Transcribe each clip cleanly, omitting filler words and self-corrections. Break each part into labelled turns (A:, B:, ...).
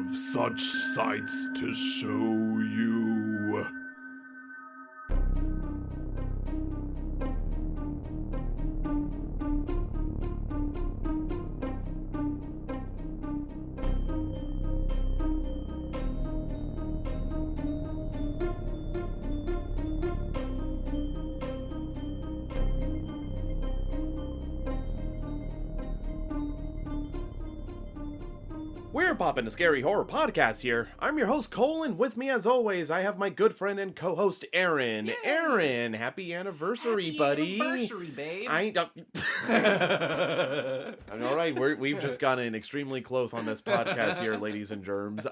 A: have such sights to show you.
B: We're Poppin the Scary Horror Podcast here. I'm your host, Coale, and with me as always, I have my good friend and co-host, Aaron.
C: Yay.
B: Aaron, happy anniversary, buddy.
C: Happy anniversary, babe.
B: Alright, we've just gotten extremely close on this podcast here, ladies and germs.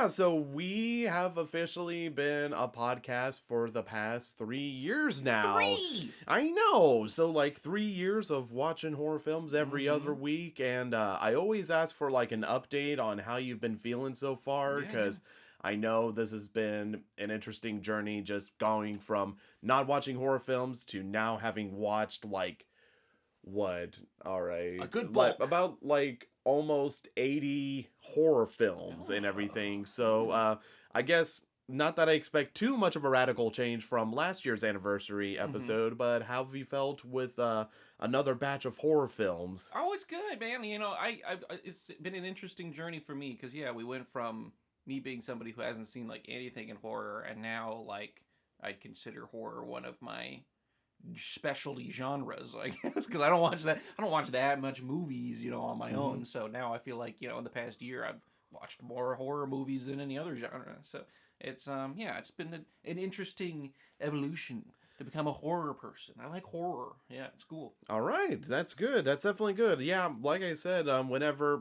B: So we have officially been a podcast for the past 3 years now.
C: 3!
B: I know. So, 3 years of watching horror films every other week, and I always ask for, an update on how you've been feeling so far, because I know this has been an interesting journey, just going from not watching horror films to now having watched,
C: a good bulk.
B: About, almost 80 horror films and everything. So, I guess, not that I expect too much of a radical change from last year's anniversary episode, but how have you felt with another batch of horror films?
C: Oh, it's good, man. You know, it's been an interesting journey for me, because, we went from me being somebody who hasn't seen, anything in horror, and now, I'd consider horror one of my specialty genres, I guess, because I don't watch that much movies, on my own. So now I feel like, in the past year I've watched more horror movies than any other genre. So it's it's been an interesting evolution to become a horror person. I like horror. Yeah, it's cool.
B: All right, that's good. That's definitely good. Yeah, like I said,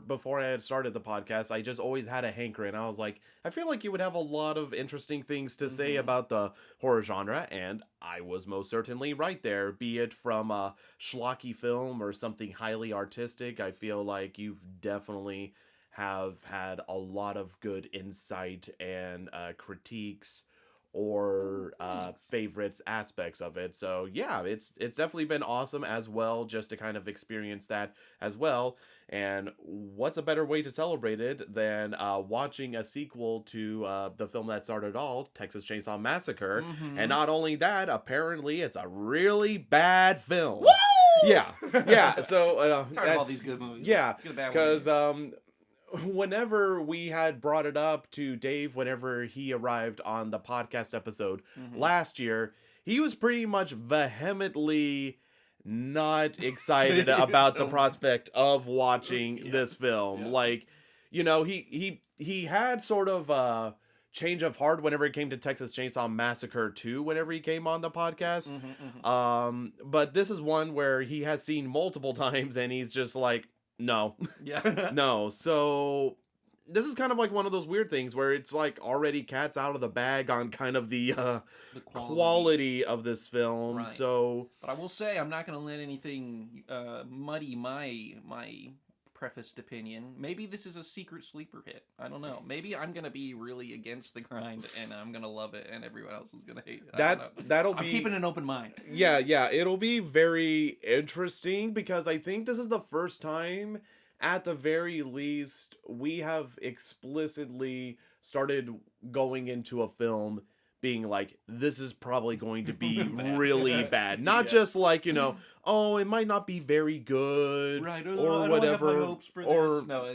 B: before I had started the podcast, I just always had a hankering. I was like, I feel like you would have a lot of interesting things to say about the horror genre, and I was most certainly right there. Be it from a schlocky film or something highly artistic, I feel like you've definitely have had a lot of good insight and critiques or favorite aspects of it. So yeah, it's definitely been awesome as well, just to kind of experience that as well. And what's a better way to celebrate it than watching a sequel to the film that started all, Texas Chainsaw Massacre. And not only that, apparently it's a really bad film.
C: Woo!
B: Yeah. So
C: Tired of all these good movies.
B: Yeah, because whenever we had brought it up to Dave, whenever he arrived on the podcast episode last year, he was pretty much vehemently not excited about the prospect of watching this film. He had sort of a change of heart whenever it came to Texas Chainsaw Massacre 2, whenever he came on the podcast. But this is one where he has seen multiple times, and he's just like, no.
C: Yeah.
B: No. So this is kind of like one of those weird things where it's already cat's out of the bag on kind of the quality of this film.
C: Right.
B: So,
C: but I will say, I'm not going to let anything muddy my prefaced opinion. Maybe this is a secret sleeper hit. I don't know. Maybe I'm going to be really against the grind, and I'm going to love it, and everyone else is going to hate it. I'm keeping an open mind.
B: Yeah. It'll be very interesting, because I think this is the first time, at the very least, we have explicitly started going into a film being like, this is probably going to be really bad. Not just it might not be very good,
C: right?
B: Or
C: I
B: whatever.
C: Don't have high hopes for this. No,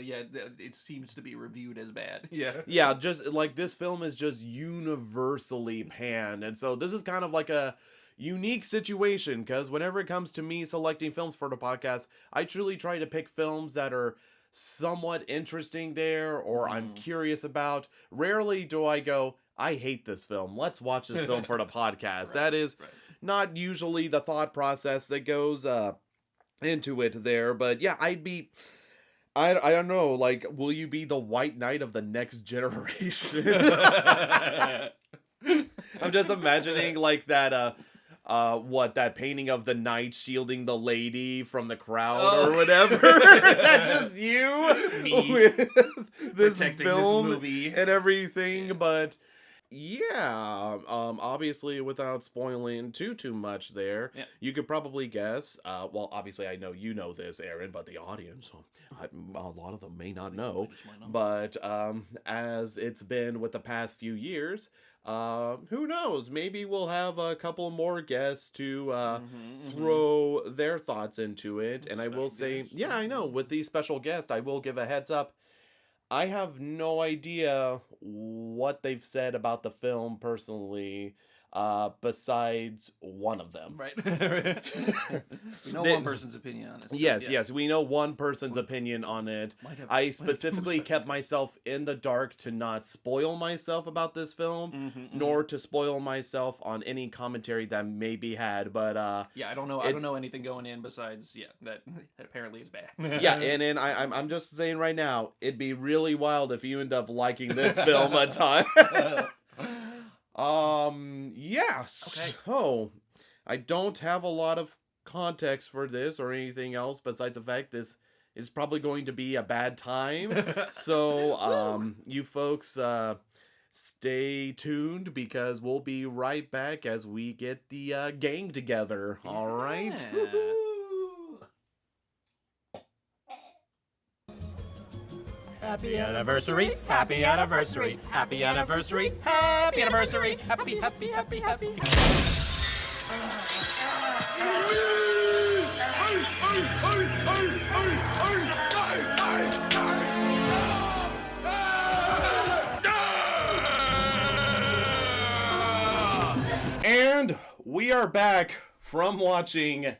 C: it seems to be reviewed as bad. Yeah,
B: just this film is just universally panned, and so this is kind of like a unique situation, because whenever it comes to me selecting films for the podcast, I truly try to pick films that are somewhat interesting there, or I'm curious about. Rarely do I go, I hate this film, let's watch this film for the podcast. That is not usually the thought process that goes into it there. But yeah, I don't know, will you be the White Knight of the next generation? I'm just imagining that painting of the knight shielding the lady from the crowd or whatever. That's just you
C: me
B: with this
C: protecting
B: film
C: this movie
B: and everything. But Yeah, obviously without spoiling too much there,
C: Yeah.
B: you could probably guess, well, obviously I know you know this, Aaron, but the audience, a lot of them may not know,
C: just might not.
B: but as it's been with the past few years, who knows, maybe we'll have a couple more guests to throw their thoughts into it, and I will
C: Special
B: say,
C: guests.
B: yeah, I know, with these special guests, I will give a heads up. I have no idea what they've said about the film personally, besides one of them.
C: Right. We know
B: They-
C: one person's opinion on this. but
B: Yes,
C: yeah.
B: yes, we know one person's opinion on it.
C: Might have-
B: I
C: might have
B: specifically
C: two
B: kept myself in the dark to not spoil myself about this film, nor to spoil myself on any commentary that may be had, but
C: Yeah, I don't know. I don't know anything going in besides that apparently is bad.
B: yeah, and then I'm just saying right now, it'd be really wild if you end up liking this film a ton. Yeah.
C: Okay.
B: So I don't have a lot of context for this or anything else besides the fact this is probably going to be a bad time. So you folks stay tuned because we'll be right back as we get the gang together. All right.
C: Yeah.
D: Happy anniversary, happy anniversary, happy anniversary, happy anniversary, happy, happy, happy, happy.
B: And we are back from watching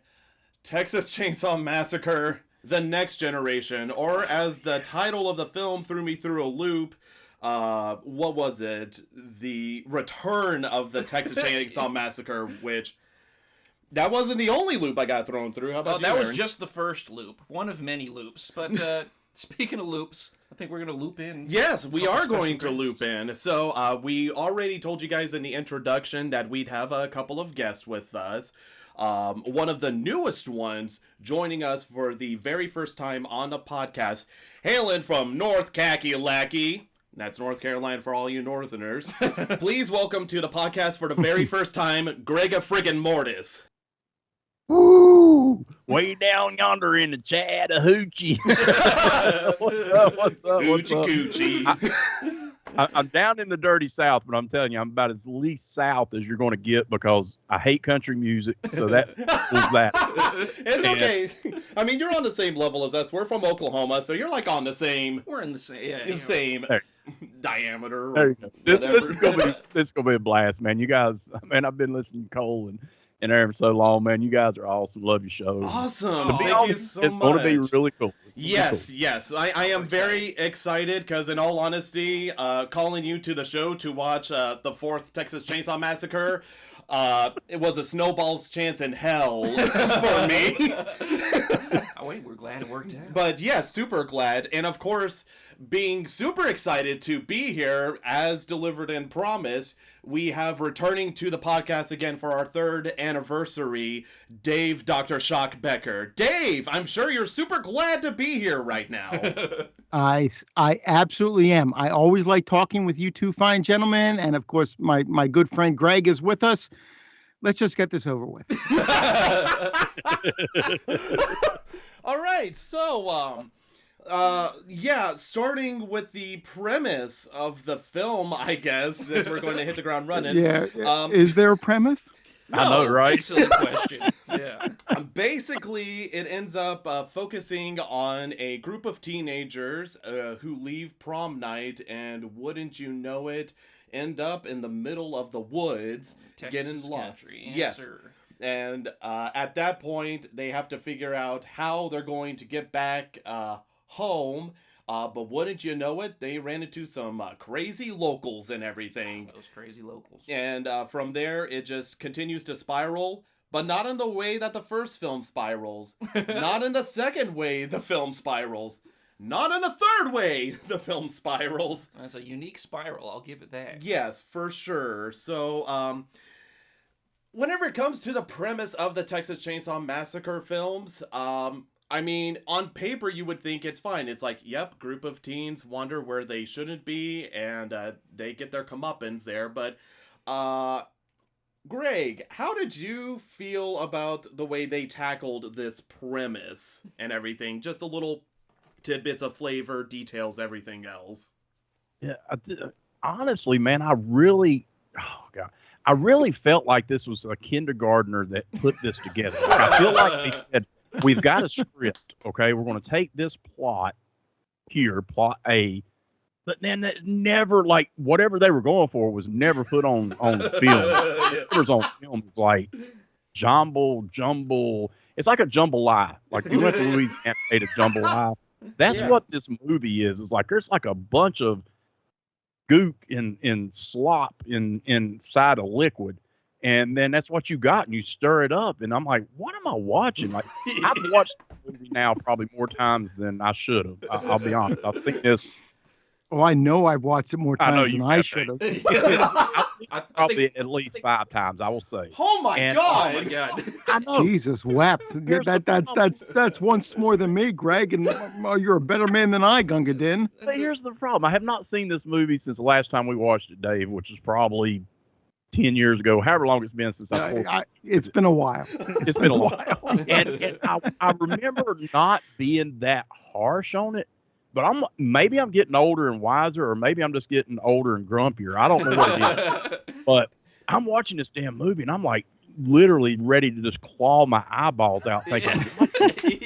B: Texas Chainsaw Massacre: The Next Generation, or as the title of the film threw me through a loop, what was it? The Return of the Texas Chainsaw Massacre, which that wasn't the only loop I got thrown through. How about you,
C: That was
B: Aaron?
C: just the first loop, one of many loops. But speaking of loops, I think we're gonna loop in.
B: Yes, we
C: couple
B: are going to
C: special
B: loop
C: guests.
B: in. So, we already told you guys in the introduction that we'd have a couple of guests with us. One of the newest ones joining us for the very first time on the podcast, hailing from North Kakalaki. That's North Carolina for all you Northerners. Please welcome to the podcast for the very first time, GregaMortis.
E: Woo! Way down yonder in the Chattahoochee. What's up? What's up? What's up?
B: Coochie.
E: I'm down in the dirty South, but I'm telling you, I'm about as least South as you're going to get because I hate country music. So that was that.
B: It's okay. I mean, you're on the same level as us. We're from Oklahoma, so you're like on the same
C: We're in the same. Yeah,
B: the same
E: There.
B: diameter.
E: There you go. This
B: whatever.
E: is gonna be a blast, man. You guys, man, I've been listening to Coale and Aaron for so long, man. You guys are awesome. Love your show.
B: Awesome.
C: To be
B: Thank you
E: honest,
B: so
E: it's
B: much.
E: going to be really cool. It's gonna be
B: Yes,
E: cool.
B: yes. I am very excited because, in all honesty, calling you to the show to watch the fourth Texas Chainsaw Massacre, it was a snowball's chance in hell for me.
C: Oh, wait, we're glad it worked out.
B: But yes, super glad. And of course, being super excited to be here, as delivered and promised, we have returning to the podcast again for our third anniversary, Dave Dr. Shock Becker. Dave, I'm sure you're super glad to be here right now.
F: I absolutely am. I always like talking with you two fine gentlemen. And of course, my good friend Greg is with us. Let's just get this over with.
B: All right, so yeah, starting with the premise of the film, I guess, since we're going to hit the ground running.
F: Yeah. Is there a premise?
E: I know, right?
C: Excellent question. Yeah.
B: Basically, it ends up focusing on a group of teenagers who leave prom night and, wouldn't you know it, end up in the middle of the woods getting
C: Texas
B: lost.
C: country.
B: Yes.
C: Sir.
B: And at that point, they have to figure out how they're going to get back home. But wouldn't you know it, they ran into some crazy locals and everything.
C: Those crazy locals.
B: And from there, it just continues to spiral. But not in the way that the first film spirals. Not in the second way the film spirals. Not in the third way the film spirals.
C: That's a unique spiral. I'll give it that.
B: Yes, for sure. So, whenever it comes to the premise of the Texas Chainsaw Massacre films, I mean, on paper, you would think it's fine. It's like, yep, group of teens wander where they shouldn't be, and they get their comeuppance there. But, Greg, how did you feel about the way they tackled this premise and everything? Just a little tidbits of flavor, details, everything else.
E: Yeah, honestly, man, I really felt like this was a kindergartner that put this together. Like, I feel like they said, we've got a script, okay? We're going to take this plot here, plot A, but then that never, like, whatever they were going for was never put on film. Whatever's on film is like jumble. It's like a jambalaya. Like, you went to Louisiana and ate a jambalaya. That's what this movie is. It's like there's like a bunch of goop in slop inside a liquid, and then that's what you got, and you stir it up, and I'm like, what am I watching? Like, I've watched the movie now probably more times than I should have. I'll be honest. I've seen this.
F: Oh, I know I've watched it more times than I should have.
E: Probably at least 5 times, I will say.
B: Oh my god!
C: Oh my god!
E: I know.
F: Jesus wept. That's once more than me, Greg, and you're a better man than I, Gunga Din.
E: But here's the problem. I have not seen this movie since the last time we watched it, Dave, which is probably 10 years ago, however long it's been since
F: it's been a while.
E: It's been a while. And I remember not being that harsh on it, but maybe I'm getting older and wiser, or maybe I'm just getting older and grumpier. I don't know what it is. But I'm watching this damn movie, and I'm like literally ready to just claw my eyeballs out, thinking,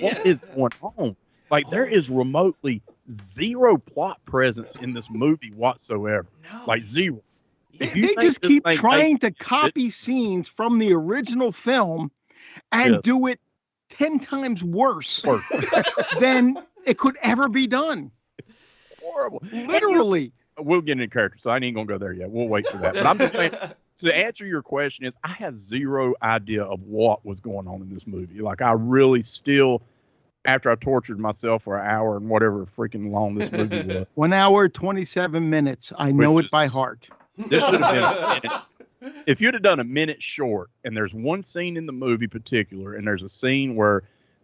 E: what is going on? Like, there is remotely zero plot presence in this movie whatsoever. No. Like, zero.
F: They just keep trying to copy scenes from the original film and do it 10 times worse than it could ever be done.
E: Horrible.
F: Literally.
E: We'll get into character, so I ain't gonna go there yet. We'll wait for that. But I'm just saying, to answer your question is, I have zero idea of what was going on in this movie. Like, I really still, after I tortured myself for an hour and whatever freaking long this movie was.
F: 1 hour, 27 minutes. I know it by heart.
E: This should have been a minute. If you'd have done a minute short, and there's one scene in the movie particular, and there's a scene where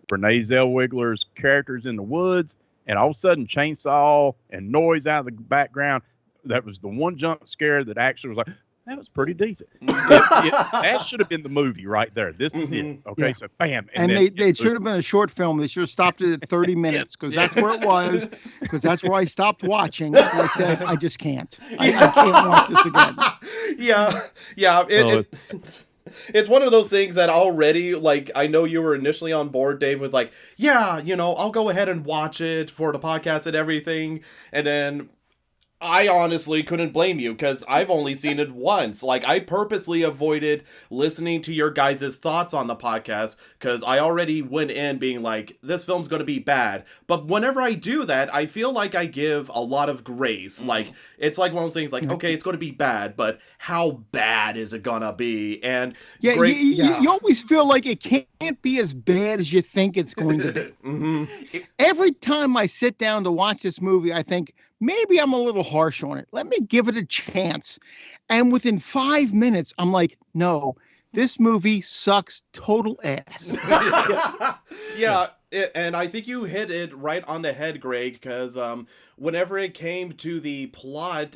E: Renee Zellweger's character's in the woods, and all of a sudden chainsaw and noise out of the background. That was the one jump scare that actually was like, that was pretty decent. That should have been the movie right there. This is it. Okay, so bam.
F: And they should have been a short film. They should have stopped it at 30 minutes, because that's where it was, because that's where I stopped watching. And I said, I just can't. I can't watch this again.
B: Yeah. It's one of those things that already, like, I know you were initially on board, Dave, with like, yeah, I'll go ahead and watch it for the podcast and everything. And then I honestly couldn't blame you, because I've only seen it once. Like, I purposely avoided listening to your guys' thoughts on the podcast, because I already went in being like, this film's going to be bad. But whenever I do that, I feel like I give a lot of grace. Like, it's like one of those things like, okay, it's going to be bad, but how bad is it going to be? And
F: you always feel like it can't be as bad as you think it's going to be. Every time I sit down to watch this movie, I think, maybe I'm a little harsh on it. Let me give it a chance. And within 5 minutes, I'm like, no, this movie sucks total ass.
B: And I think you hit it right on the head, Greg, because whenever it came to the plot,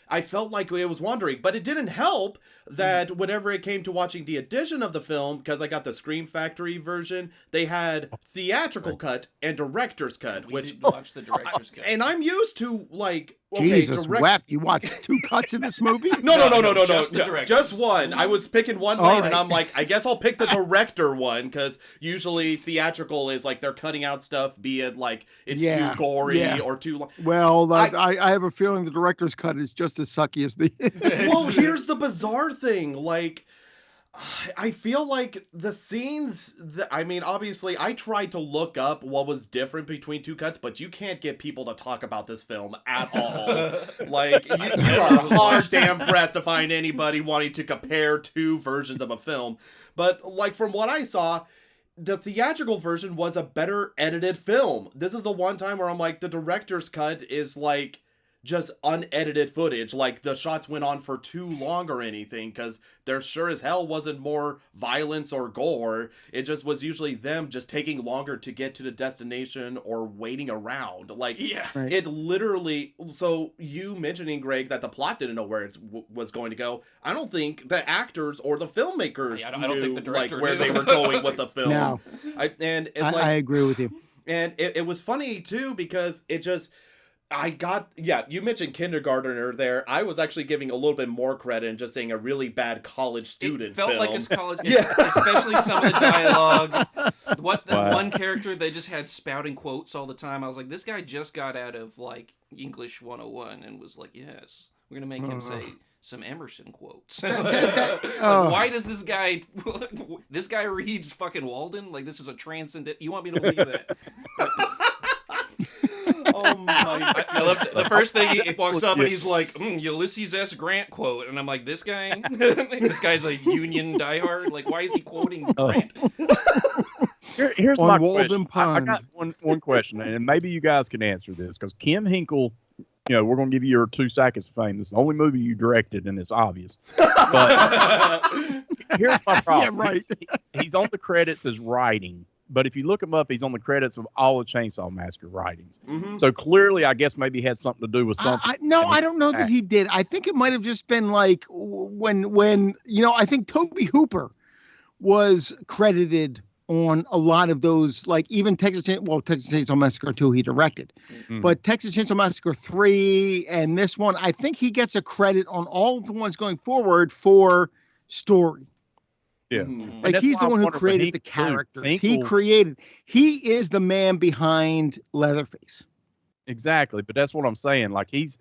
B: I felt like it was wandering, but it didn't help that whenever it came to watching the edition of the film, because I got the Scream Factory version, they had theatrical cut and director's cut.
C: We did watch the director's cut.
B: And I'm used to, like,
F: Jesus wept. You watched 2 cuts in this movie?
B: No.
C: Just
B: one. I was picking one lane, and I'm like, I guess I'll pick the director one, because usually theatrical is like they're cutting out stuff, be it like it's too gory or too long.
F: Well, I have a feeling the director's cut is just as sucky as the.
B: Well, here's the bizarre thing. Like, I feel like the scenes obviously I tried to look up what was different between 2 cuts, but you can't get people to talk about this film at all. Like, you are hard damn pressed to find anybody wanting to compare 2 versions of a film. But, like, from what I saw, the theatrical version was a better edited film. This is the one time where I'm like, the director's cut is like just unedited footage. Like, the shots went on for too long or anything, because there sure as hell wasn't more violence or gore. It just was usually them just taking longer to get to the destination or waiting around. Like,
C: Yeah.
F: Right.
B: it literally... So, you mentioning, Greg, that the plot didn't know where it was going to go, I don't think the actors or the filmmakers
C: I don't think the
B: knew,
C: director
B: like, where
C: knew.
B: they were going with the film.
F: No. I agree with you.
B: And it was funny, too, because it just... you mentioned kindergartner there. I was actually giving a little bit more credit and just saying a really bad college student
C: It felt
B: film.
C: like a college,
B: Yeah.
C: especially some of the dialogue. One character, they just had spouting quotes all the time. I was like, this guy just got out of like English 101 and was like, yes, we're gonna make him say some Emerson quotes. Why does this guy? This guy reads fucking Walden? Like, this is a transcendent. You want me to believe that?
B: Oh my!
C: I love the first thing he walks up and he's like, Ulysses S. Grant quote, and I'm like, this guy, this guy's a Union diehard. Like, why is he quoting Grant?
E: Here's
F: On
E: my
F: Walden
E: question. I
F: Pond.
E: got one question, and maybe you guys can answer this, because Kim Hinkle, we're going to give you your 2 seconds of fame. This is the only movie you directed, and it's obvious. But here's my problem.
F: Yeah, right.
E: He's on the credits as writing, but if you look him up, he's on the credits of all the Chainsaw Massacre writings.
B: Mm-hmm.
E: So clearly, I guess maybe he had something to do with something.
F: I don't know that he did. I think it might have just been like when I think Toby Hooper was credited on a lot of those, like even Texas Chainsaw Massacre 2 he directed.
E: Mm-hmm.
F: But Texas Chainsaw Massacre 3 and this one, I think he gets a credit on all of the ones going forward for story.
E: Yeah.
B: Mm-hmm.
F: Like, he's the one who created the characters. He is the man behind Leatherface.
E: Exactly, but that's what I'm saying. Like, he's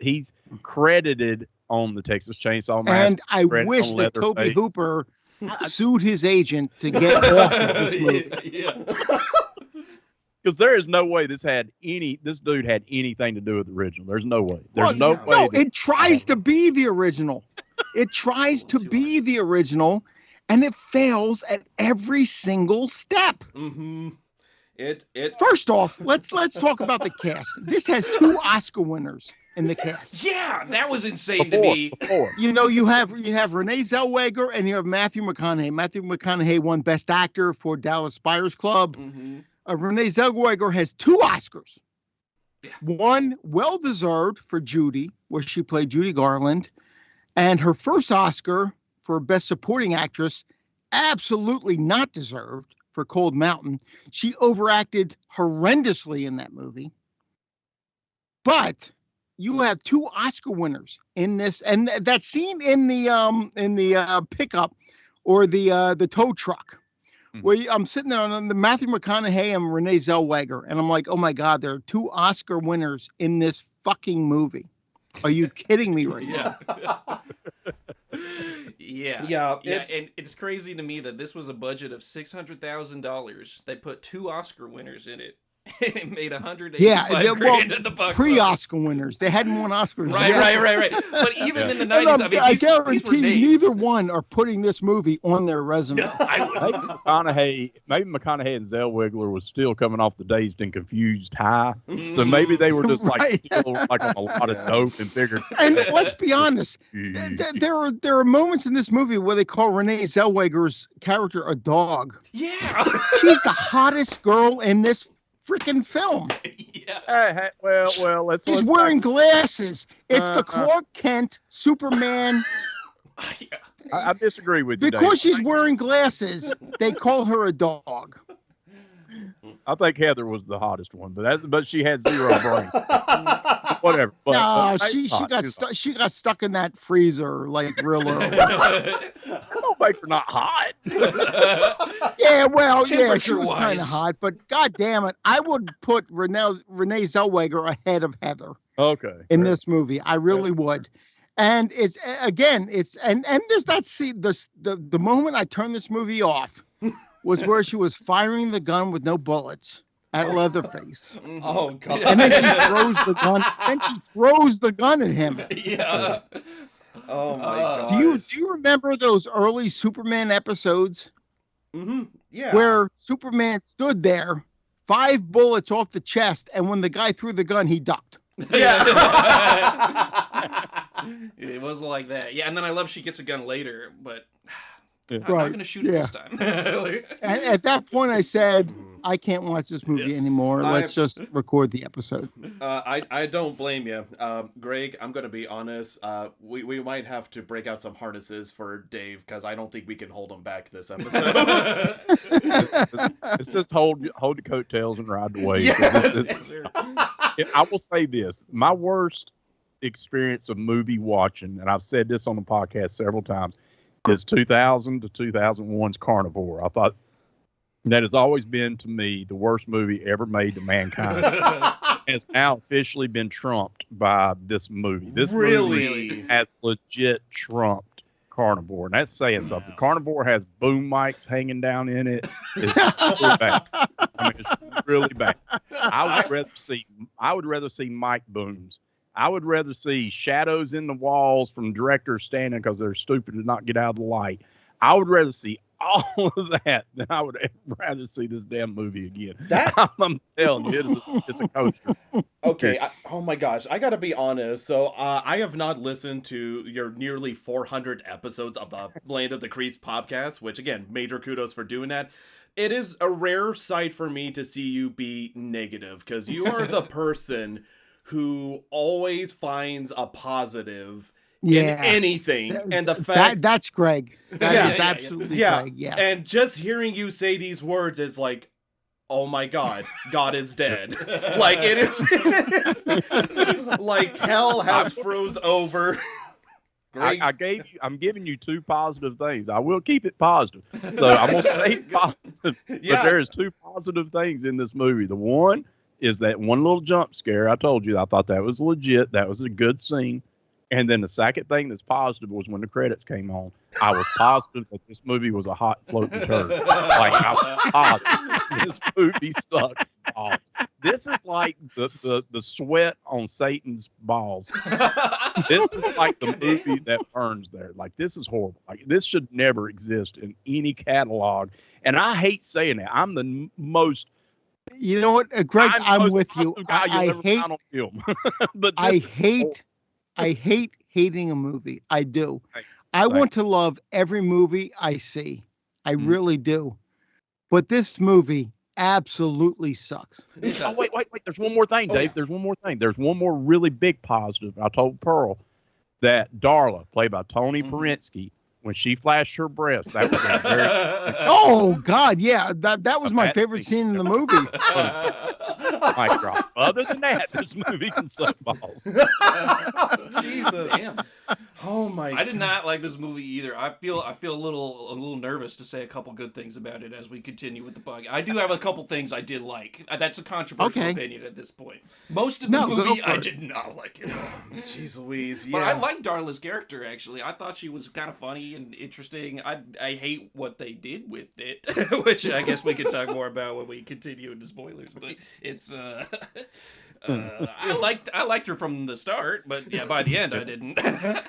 E: credited on the Texas Chainsaw Massacre.
F: And I wish that Toby Hooper sued his agent to get off of this movie.
B: Yeah.
E: Because there is no way this dude had anything to do with the original. There's no way. There's no way.
F: No, it tries to be the original. It tries to be the original, and it fails at every single step.
B: Mm-hmm.
F: First off, let's talk about the cast. This has 2 Oscar winners in the cast.
C: Yeah, that was insane to me.
F: You have Renee Zellweger and you have Matthew McConaughey. Matthew McConaughey won Best Actor for Dallas Buyers Club.
B: Mm-hmm.
F: Renee Zellweger has 2 Oscars.
C: Yeah.
F: One well-deserved for Judy, where she played Judy Garland, and her first Oscar for Best Supporting Actress, absolutely not deserved, for Cold Mountain. She overacted horrendously in that movie. But you have 2 Oscar winners in this, and that scene in the pickup or the tow truck, where I'm sitting there on the Matthew McConaughey and Renee Zellweger, and I'm like, oh my God, there are 2 Oscar winners in this fucking movie. Are you kidding me right now?
C: Yeah, and it's crazy to me that this was a budget of $600,000. They put 2 Oscar winners in it, and it made $185 grand at the box
F: pre-Oscar winners. They hadn't won Oscars yet.
C: Right. But even in the 90s,
F: I guarantee neither one are putting this movie on their resume.
E: Maybe McConaughey and Zellweger was still coming off the Dazed and Confused high, so maybe they were just still like on a lot of dope and figured.
F: And let's be honest, there are moments in this movie where they call Renee Zellweger's character a dog.
C: Yeah,
F: she's the hottest girl in this freaking film.
C: Yeah.
F: She's wearing glasses. It's the Clark Kent Superman.
E: I disagree with you,
F: because
E: Dave.
F: she's wearing glasses, they call her a dog.
E: I think Heather was the hottest one, but she had 0 brain. Whatever. But,
F: no, she got stuck in that freezer like real early.
E: That don't make her not hot.
F: She was kind of hot, but god damn it, I would put Renee Zellweger ahead of Heather.
E: Okay.
F: In this movie, I really would. And it's and there's that scene. The moment I turned this movie off was where she was firing the gun with no bullets at Leatherface.
B: Oh God!
F: And then she throws the gun. Then she throws the gun at him.
C: Yeah.
B: Oh my God!
F: Do you remember those early Superman episodes?
B: Mm-hmm. Yeah.
F: Where Superman stood there, 5 bullets off the chest, and when the guy threw the gun, he ducked.
C: It wasn't like that. Yeah, and then I love she gets a gun later, but I'm not
F: Right,
C: going to shoot it this time.
F: And at that point, I said, I can't watch this movie anymore. Let's just record the episode.
B: I don't blame you. Greg, I'm going to be honest. We might have to break out some harnesses for Dave because I don't think we can hold him back this episode.
E: It's just hold the coattails and ride the wave.
B: Yes.
E: I will say this. My worst experience of movie watching, and I've said this on the podcast several times, is 2000 to 2001's Carnivore. I thought that has always been, to me, the worst movie ever made to mankind. Has now officially been trumped by this movie. This movie has legit trumped Carnivore, and that's saying something. Carnivore has boom mics hanging down in it. It's really bad. I mean, it's really bad. I would rather see mic booms. I would rather see shadows in the walls from directors standing because they're stupid to not get out of the light. I would rather see all of that than I would rather see this damn movie again. I'm telling you, it's a coaster.
B: Okay, oh my gosh, I gotta be honest. So I have not listened to your nearly 400 episodes of the Land of the Creeps podcast, which again, major kudos for doing that. It is a rare sight for me to see you be negative because you are the person who always finds a positive in anything. And the fact
F: that's Greg. That is absolutely Greg. Yeah.
B: And just hearing you say these words is like, oh my God, God is dead. Like it is like hell has froze over.
E: I'm giving you two positive things. I will keep it positive. So I'm going to stay positive. But there's two positive things in this movie. The one is that one little jump scare. I told you, I thought that was legit. That was a good scene. And then the second thing that's positive was when the credits came on. I was positive that this movie was a hot floating turd. Like, I was positive this movie sucks balls. This is like the sweat on Satan's balls. This is like the movie that burns there. Like, this is horrible. Like, this should never exist in any catalog. And I hate saying that. I'm the most...
F: You know what, Greg? I'm with you.
E: I hate
F: but I hate hating a movie. I do. I want to love every movie I see. I really do. But this movie absolutely sucks.
E: Oh, wait. There's one more thing, Dave. There's one more thing. There's one more really big positive. I told Pearl that Darla, played by Tony Perinsky, when she flashed her breast, that was a very...
F: Oh God, yeah, that was my favorite scene in the movie.
E: Mic drop. Other than that, this movie can suck balls.
B: Jesus,
C: damn.
B: Oh my!
C: I did not like this movie either. I feel a little nervous to say a couple good things about it as we continue with the bug. I do have a couple things I did like. That's a controversial opinion at this point. Most of the movie I did not like it.
B: Jeez Louise, yeah.
C: But I liked Darla's character actually. I thought she was kind of funny and interesting. I hate what they did with it, which I guess we can talk more about when we continue into spoilers. But it's I liked her from the start, but yeah, by the end I didn't.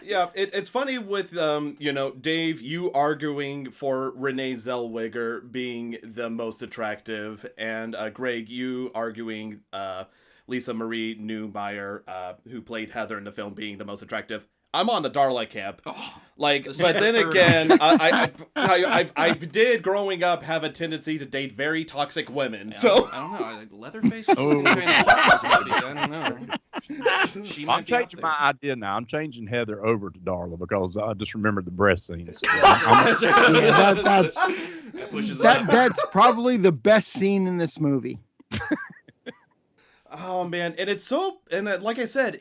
B: Yeah, it's funny with Dave, you arguing for Renee Zellweger being the most attractive, and Greg, you arguing Lisa Marie Newmeyer, who played Heather in the film, being the most attractive. I'm on the Darla camp. But then again, I did growing up have a tendency to date very toxic women. Yeah, so
C: I don't know. Leatherface was I don't know.
E: I'm changing my idea now. I'm changing Heather over to Darla because I just remembered the breast scenes.
F: That's probably the best scene in this movie.
B: Oh man, and it's so, and like I said,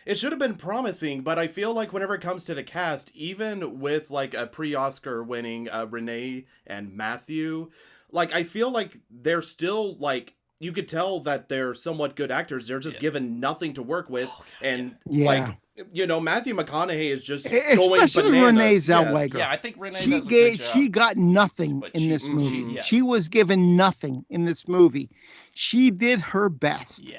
B: it should have been promising, but I feel like whenever it comes to the cast, even with like a pre-Oscar winning Renee and Matthew, like I feel like they're still like, you could tell that they're somewhat good actors. They're just given nothing to work with, and like Matthew McConaughey is just
F: especially
B: going bananas.
F: Renee Zellweger.
C: Yes. Yeah, I think Renee does a good job.
F: She got nothing in this movie. She was given nothing in this movie. She did her best.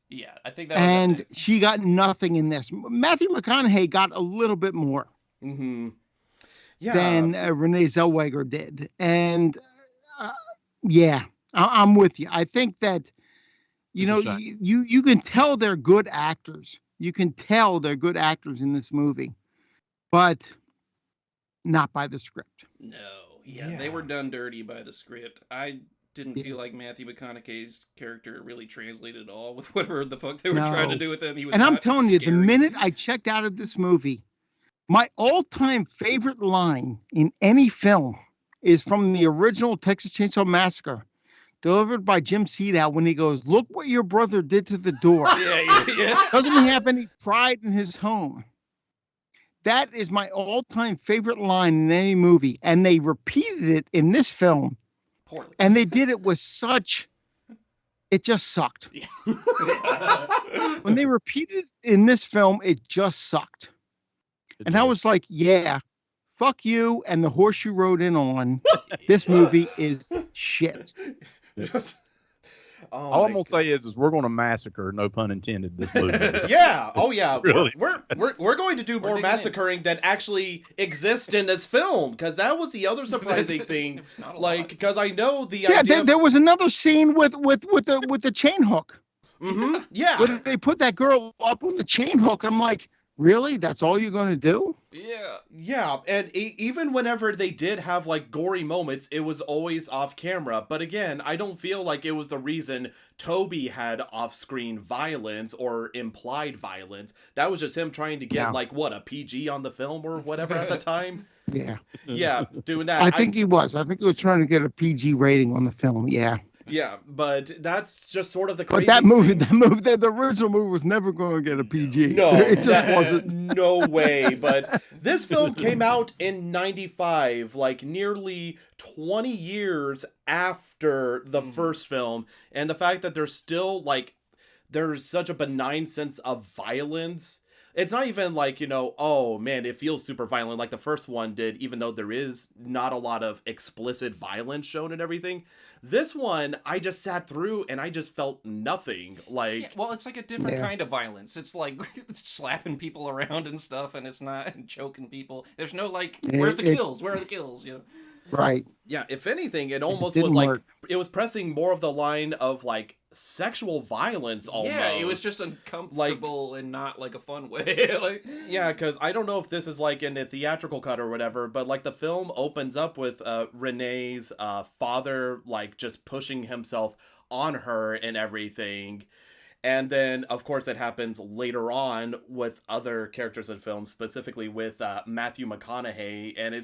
C: Yeah, I think that.
F: And she got nothing in this. Matthew McConaughey got a little bit more than Renee Zellweger did, and I'm with you. I think that You know, you can tell they're good actors. You can tell they're good actors in this movie, but not by the script.
C: No, yeah, they were done dirty by the script. I didn't feel like Matthew McConaughey's character really translated at all with whatever the fuck they were trying to do with him. He was,
F: and I'm telling you,
C: scary.
F: the minute I checked out of this movie, my all-time favorite line in any film is from the original Texas Chainsaw Massacre, delivered by Jim Seadow, when he goes, "Look what your brother did to the door."
C: Yeah.
F: Doesn't he have any pride in his home? That is my all-time favorite line in any movie, and they repeated it in this film.
C: Poorly.
F: And they did it with such, it just sucked.
C: Yeah.
F: When they repeated it in this film, it just sucked. And I was like, yeah, fuck you and the horse you rode in on. This movie is shit.
E: All I'm gonna say is we're gonna massacre, no pun intended, this movie.
B: Yeah. Oh yeah.
E: Really?
B: We're going to do more massacring that actually exist in this film, because that was the other surprising thing. Like, because I know the idea.
F: There was another scene with the chain hook.
B: Mm-hmm. Yeah.
F: When they put that girl up on the chain hook, I'm like, really? That's all you're gonna do?
C: Yeah.
B: Yeah, and even whenever they did have like gory moments, it was always off camera. But again, I don't feel like it was the reason Toby had off-screen violence or implied violence. That was just him trying to get like a PG on the film or whatever at the time.
F: Yeah.
B: Yeah, doing that.
F: I think he was trying to get a PG rating on the film. Yeah.
B: Yeah, but that's just sort of the crazy.
F: But the original movie was never going to get a PG.
B: No,
F: it just wasn't.
B: No way. But this film came out in '95, like nearly 20 years after the first film, and the fact that there's still there's such a benign sense of violence. It's not even like, oh man, it feels super violent like the first one did, even though there is not a lot of explicit violence shown and everything. This one, I just sat through and I just felt nothing.
C: Well, it's like a different kind of violence. It's like slapping people around and stuff, and it's not choking people. There's no where's the kills? Where are the kills?
F: Right.
B: Yeah, if anything, it almost was like, it was pressing more of the line of sexual violence almost.
C: Yeah, it was just uncomfortable and not a fun way.
B: Yeah, because I don't know if this is in the theatrical cut or whatever, but the film opens up with Renee's father just pushing himself on her and everything. And then, of course, it happens later on with other characters in film, specifically with Matthew McConaughey, and it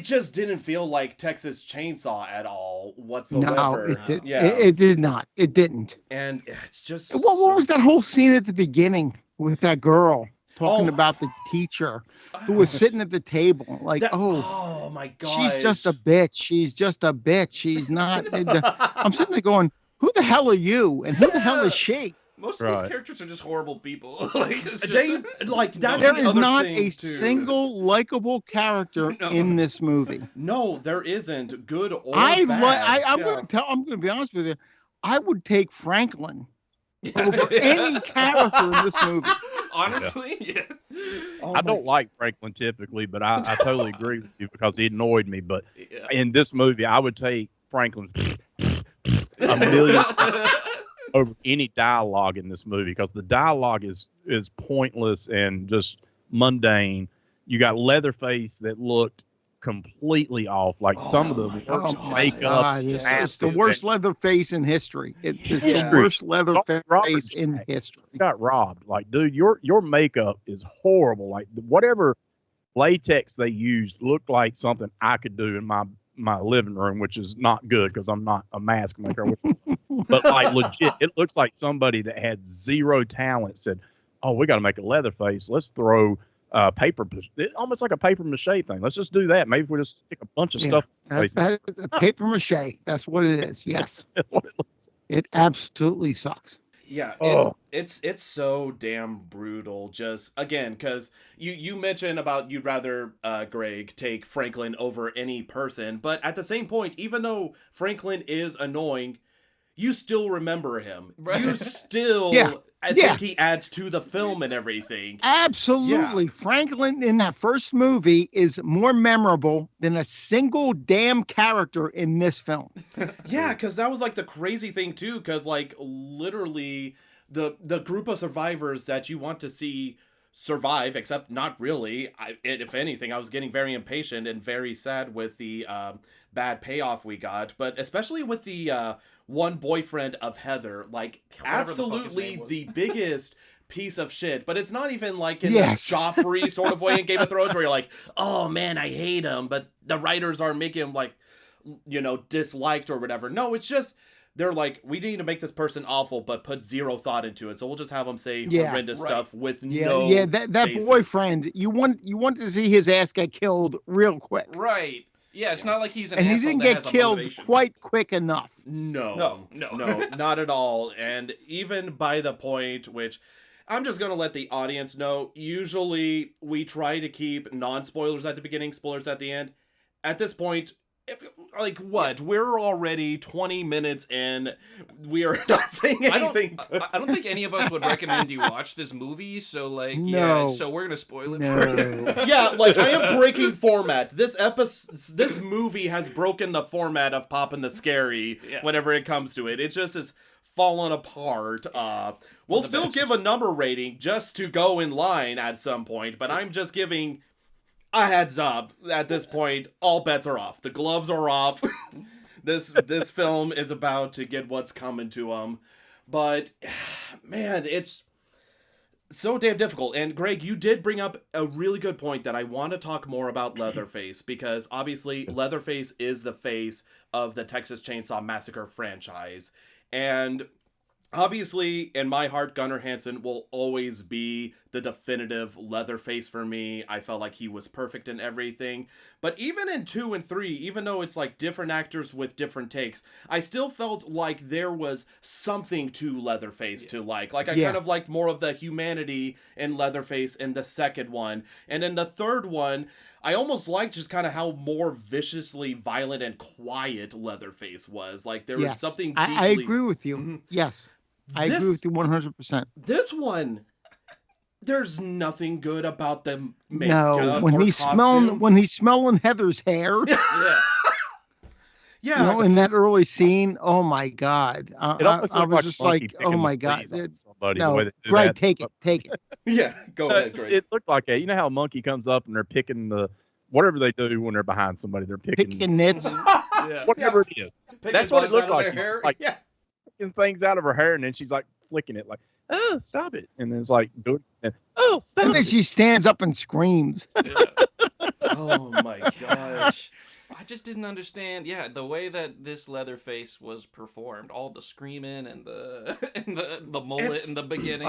B: just didn't feel like Texas Chainsaw at all whatsoever.
F: No, it did.
B: Yeah.
F: It did not. It didn't.
B: And it's just.
F: What was that whole scene at the beginning with that girl talking about the teacher who was sitting at the table? Oh my God. She's just a bitch. She's just a bitch. She's not. I'm sitting there going, who the hell are you? And who the hell is she?
C: Most of these characters are just horrible people. That's
F: there is not a single likable character in this movie.
B: No, there isn't. Good or bad.
F: I'm going to be honest with you. I would take Franklin over any character in this movie.
C: Honestly, yeah.
E: I don't like Franklin typically, but I totally agree with you because he annoyed me. But in this movie, I would take Franklin a million over any dialogue in this movie, because the dialogue is pointless and just mundane. You got Leatherface that looked completely off, some of the worst makeup.
F: It's the worst Leatherface in history. It's the worst Leatherface in history.
E: Got robbed. Dude, your makeup is horrible. Whatever latex they used looked like something I could do in my living room, which is not good because I'm not a mask maker. But legit, it looks like somebody that had zero talent said, "Oh, we got to make a Leatherface. Let's throw paper, almost like a paper mache thing. Let's just do that. Maybe we just stick a bunch of stuff."
F: Paper mache. That's what it is. Yes, it absolutely sucks.
B: Yeah, it's so damn brutal. Just again, because you mentioned about you'd rather Greg take Franklin over any person, but at the same point, even though Franklin is annoying, you still remember him. Right. You still I think he adds to the film and everything.
F: Absolutely. Franklin in that first movie is more memorable than a single damn character in this film.
B: Yeah, because that was like the crazy thing too, because like literally the group of survivors that you want to see survive, except not really. If anything, I was getting very impatient and very sad with the bad payoff we got, but especially with the one boyfriend of Heather, like absolutely the biggest piece of shit. But it's not even like in the Joffrey sort of way in Game of Thrones where you're like, oh man, I hate him, but the writers are making him like, you know, disliked or whatever. No, it's just they're like, we need to make this person awful, but put zero thought into it. So we'll just have them say horrendous stuff with no
F: that
B: basis.
F: Boyfriend, you want to see his ass get killed real quick.
C: Right. Yeah, it's not like he's an
F: and
C: asshole
F: he didn't
C: that
F: get
C: has
F: killed
C: a motivation.
F: quite quick enough.
B: No, not at all. And even by the point, which I'm just going to let the audience know, usually we try to keep non-spoilers at the beginning, spoilers at the end. At this point, we're already 20 minutes in. We are not saying anything.
C: I don't think any of us would recommend you watch this movie. So so we're gonna spoil it for you.
B: Yeah, like I am breaking format. This movie has broken the format of Poppin the Scary. Whenever it comes to it, it just is fallen apart. We'll still give a number rating just to go in line at some point, but I'm just giving a heads up. At this point, all bets are off. The gloves are off. This film is about to get what's coming to them. But, man, it's so damn difficult. And, Greg, you did bring up a really good point that I want to talk more about Leatherface, because, obviously, Leatherface is the face of the Texas Chainsaw Massacre franchise. And obviously, in my heart, Gunnar Hansen will always be the definitive Leatherface for me. I felt like he was perfect in everything. But even in 2 and 3, even though it's like different actors with different takes, I still felt like there was something to Leatherface to like. Like, I kind of liked more of the humanity in Leatherface in the second one. And in the third one, I almost liked just kind of how more viciously violent and quiet Leatherface was. Like, there was something deeply...
F: I agree with you. Mm-hmm. Yes. I agree with you 100%.
B: This one, there's nothing good about the makeup.
F: No, when he's smelling Heather's hair.
B: Yeah,
F: you know, in that early scene, oh my God. I was just like, oh my God. No, Greg, take it.
B: Yeah, go ahead, Greg.
E: It looked like you know how a monkey comes up and they're picking whatever they do when they're behind somebody. They're picking
F: nits.
E: Whatever it is. That's what it looked like.
B: Hair.
E: Like, picking things out of her hair, and then she's like flicking it like, oh, stop it. And then it's like, do it. And, oh, stop it.
F: And then she stands up and screams.
B: Oh my gosh.
C: I just didn't understand, the way that this Leatherface was performed, all the screaming and the mullet in the beginning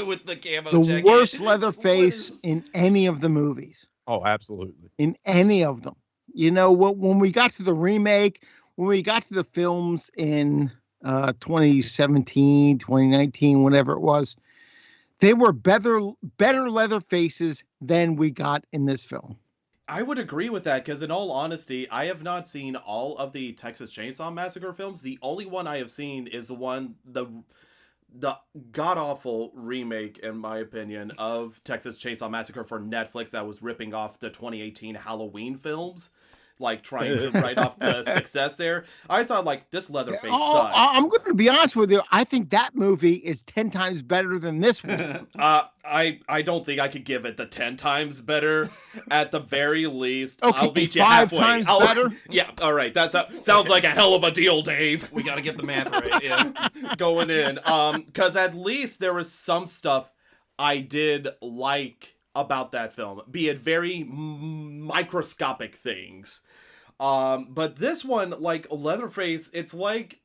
C: with the camo jacket.
F: The worst Leatherface in any of the movies.
E: Oh, absolutely.
F: In any of them. You know, when we got to the remake, when we got to the films in 2017, 2019, whatever it was, they were better Leatherfaces than we got in this film.
B: I would agree with that, because in all honesty, I have not seen all of the Texas Chainsaw Massacre films. The only one I have seen is the god-awful remake, in my opinion, of Texas Chainsaw Massacre for Netflix that was ripping off the 2018 Halloween films. Like, trying to write off the success there. I thought, like, this Leatherface sucks.
F: I'm going to be honest with you. I think that movie is 10 times better than this one.
B: I don't think I could give it the 10 times better. At the very least,
F: okay,
B: I'll beat you
F: 5
B: halfway.
F: times better?
B: Yeah, all right. Sounds like a hell of a deal, Dave.
C: We got to get the math right, yeah.
B: Going in. Because at least there was some stuff I did like about that film, be it very microscopic things. But this one, like Leatherface, it's like,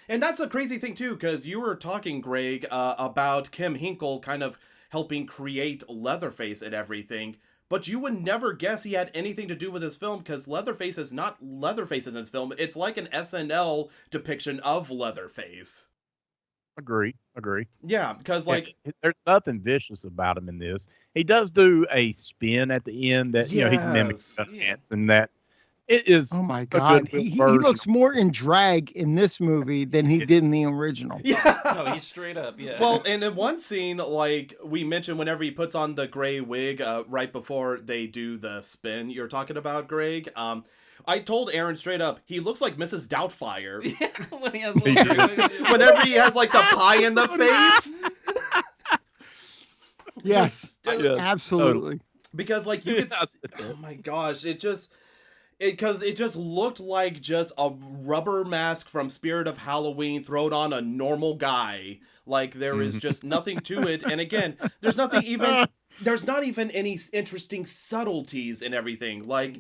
B: and that's a crazy thing too, because you were talking, Greg, about Kim Hinkle kind of helping create Leatherface and everything, but you would never guess he had anything to do with this film, because Leatherface is not Leatherface in this film. It's like an SNL depiction of Leatherface.
E: Agree.
B: Yeah, because like
E: there's nothing vicious about him in this. He does do a spin at the end that you know he mimics and that It is.
F: Oh my
E: a
F: God,
E: good
F: he
E: version.
F: looks more in drag in this movie than he did in the original.
B: Yeah.
C: No, he's straight up. Yeah.
B: Well, and in one scene, like we mentioned, whenever he puts on the gray wig, right before they do the spin you're talking about, Greg, I told Aaron straight up, he looks like Mrs. Doubtfire.
C: yeah, when he has a little
B: Whenever he has like the pie in the face.
F: Yes,
E: Yeah,
F: absolutely.
B: Because like you could, oh my gosh, because it just looked like just a rubber mask from Spirit of Halloween thrown on a normal guy. Like there is just nothing to it. And again, there's not even any interesting subtleties in everything. Like,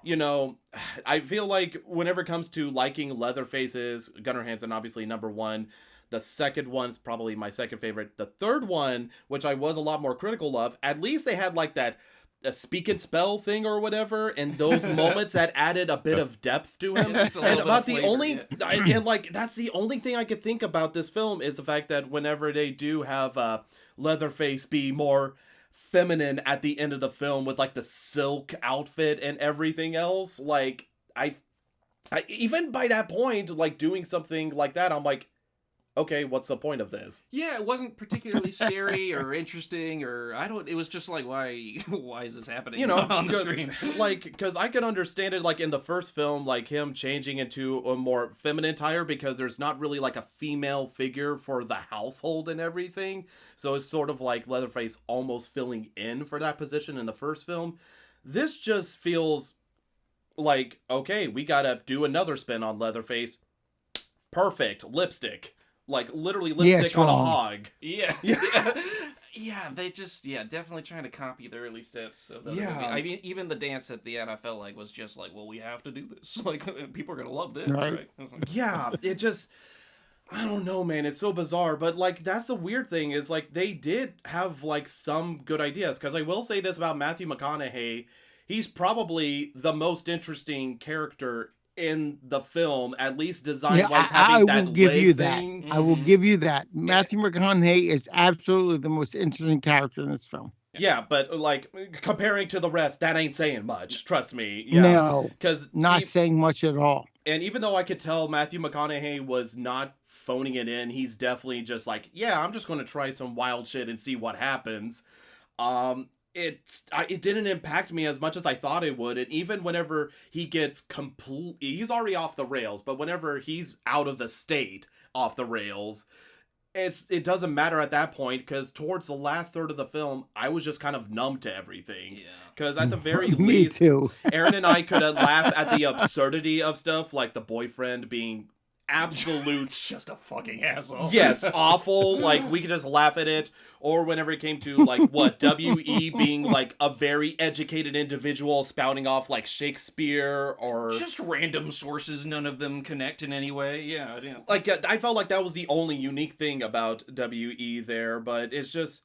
B: you know, I feel like whenever it comes to liking Leatherface's, Gunnar Hansen, obviously number one. The second one's probably my second favorite. The third one, which I was a lot more critical of, at least they had like that a speak and spell thing or whatever, and those moments that added a bit of depth to him. And about the only, and like that's the only thing I could think about this film is the fact that whenever they do have Leatherface be more feminine at the end of the film with like the silk outfit and everything else, like I even by that point, like doing something like that, I'm like, okay, what's the point of this?
C: Yeah, it wasn't particularly scary or interesting, or it was just like, why is this happening?
B: You know,
C: on the screen?
B: Like, because I could understand it, like in the first film, like him changing into a more feminine attire because there's not really like a female figure for the household and everything. So it's sort of like Leatherface almost filling in for that position in the first film. This just feels like, okay, we gotta do another spin on Leatherface. Perfect. Lipstick. Like, literally lipstick on a hog.
C: Yeah. Yeah, they just, definitely trying to copy the early steps of the movie. I mean, even the dance at the NFL, like, was just like, well, we have to do this. Like, people are going to love this, right? Like,
B: yeah, it just, I don't know, man. It's so bizarre. But, like, that's the weird thing is, like, they did have, like, some good ideas. Because I will say this about Matthew McConaughey. He's probably the most interesting character in the film, at least design-wise, having that leg thing.
F: I will give you that. Matthew McConaughey is absolutely the most interesting character in this film.
B: Yeah, but like comparing to the rest, that ain't saying much. Trust me. Yeah.
F: No,
B: because
F: not saying much at all.
B: And even though I could tell Matthew McConaughey was not phoning it in, he's definitely just like, yeah, I'm just going to try some wild shit and see what happens. It didn't impact me as much as I thought it would. And even whenever he gets he's already off the rails, but whenever he's out of the state off the rails, it doesn't matter at that point, because towards the last third of the film, I was just kind of numb to everything. Because at the very least,
F: too.
B: Aaron and I could laugh at the absurdity of stuff, like the boyfriend being absolute
C: just a fucking asshole.
B: Yes, awful. Like, we could just laugh at it. Or whenever it came to, like, what, W.E. being, like, a very educated individual spouting off, like, Shakespeare or...
C: just random sources, none of them connect in any way. Yeah.
B: Like, I felt like that was the only unique thing about W.E. there, but it's just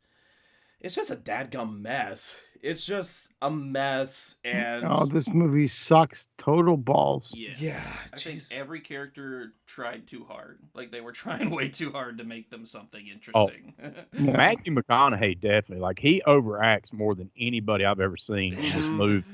B: a dadgum mess. It's just a mess, and...
F: Oh, this movie sucks total balls.
B: Yeah.
C: I think every character tried too hard. Like, they were trying way too hard to make them something interesting.
E: Matthew McConaughey definitely, like, he overacts more than anybody I've ever seen in this movie.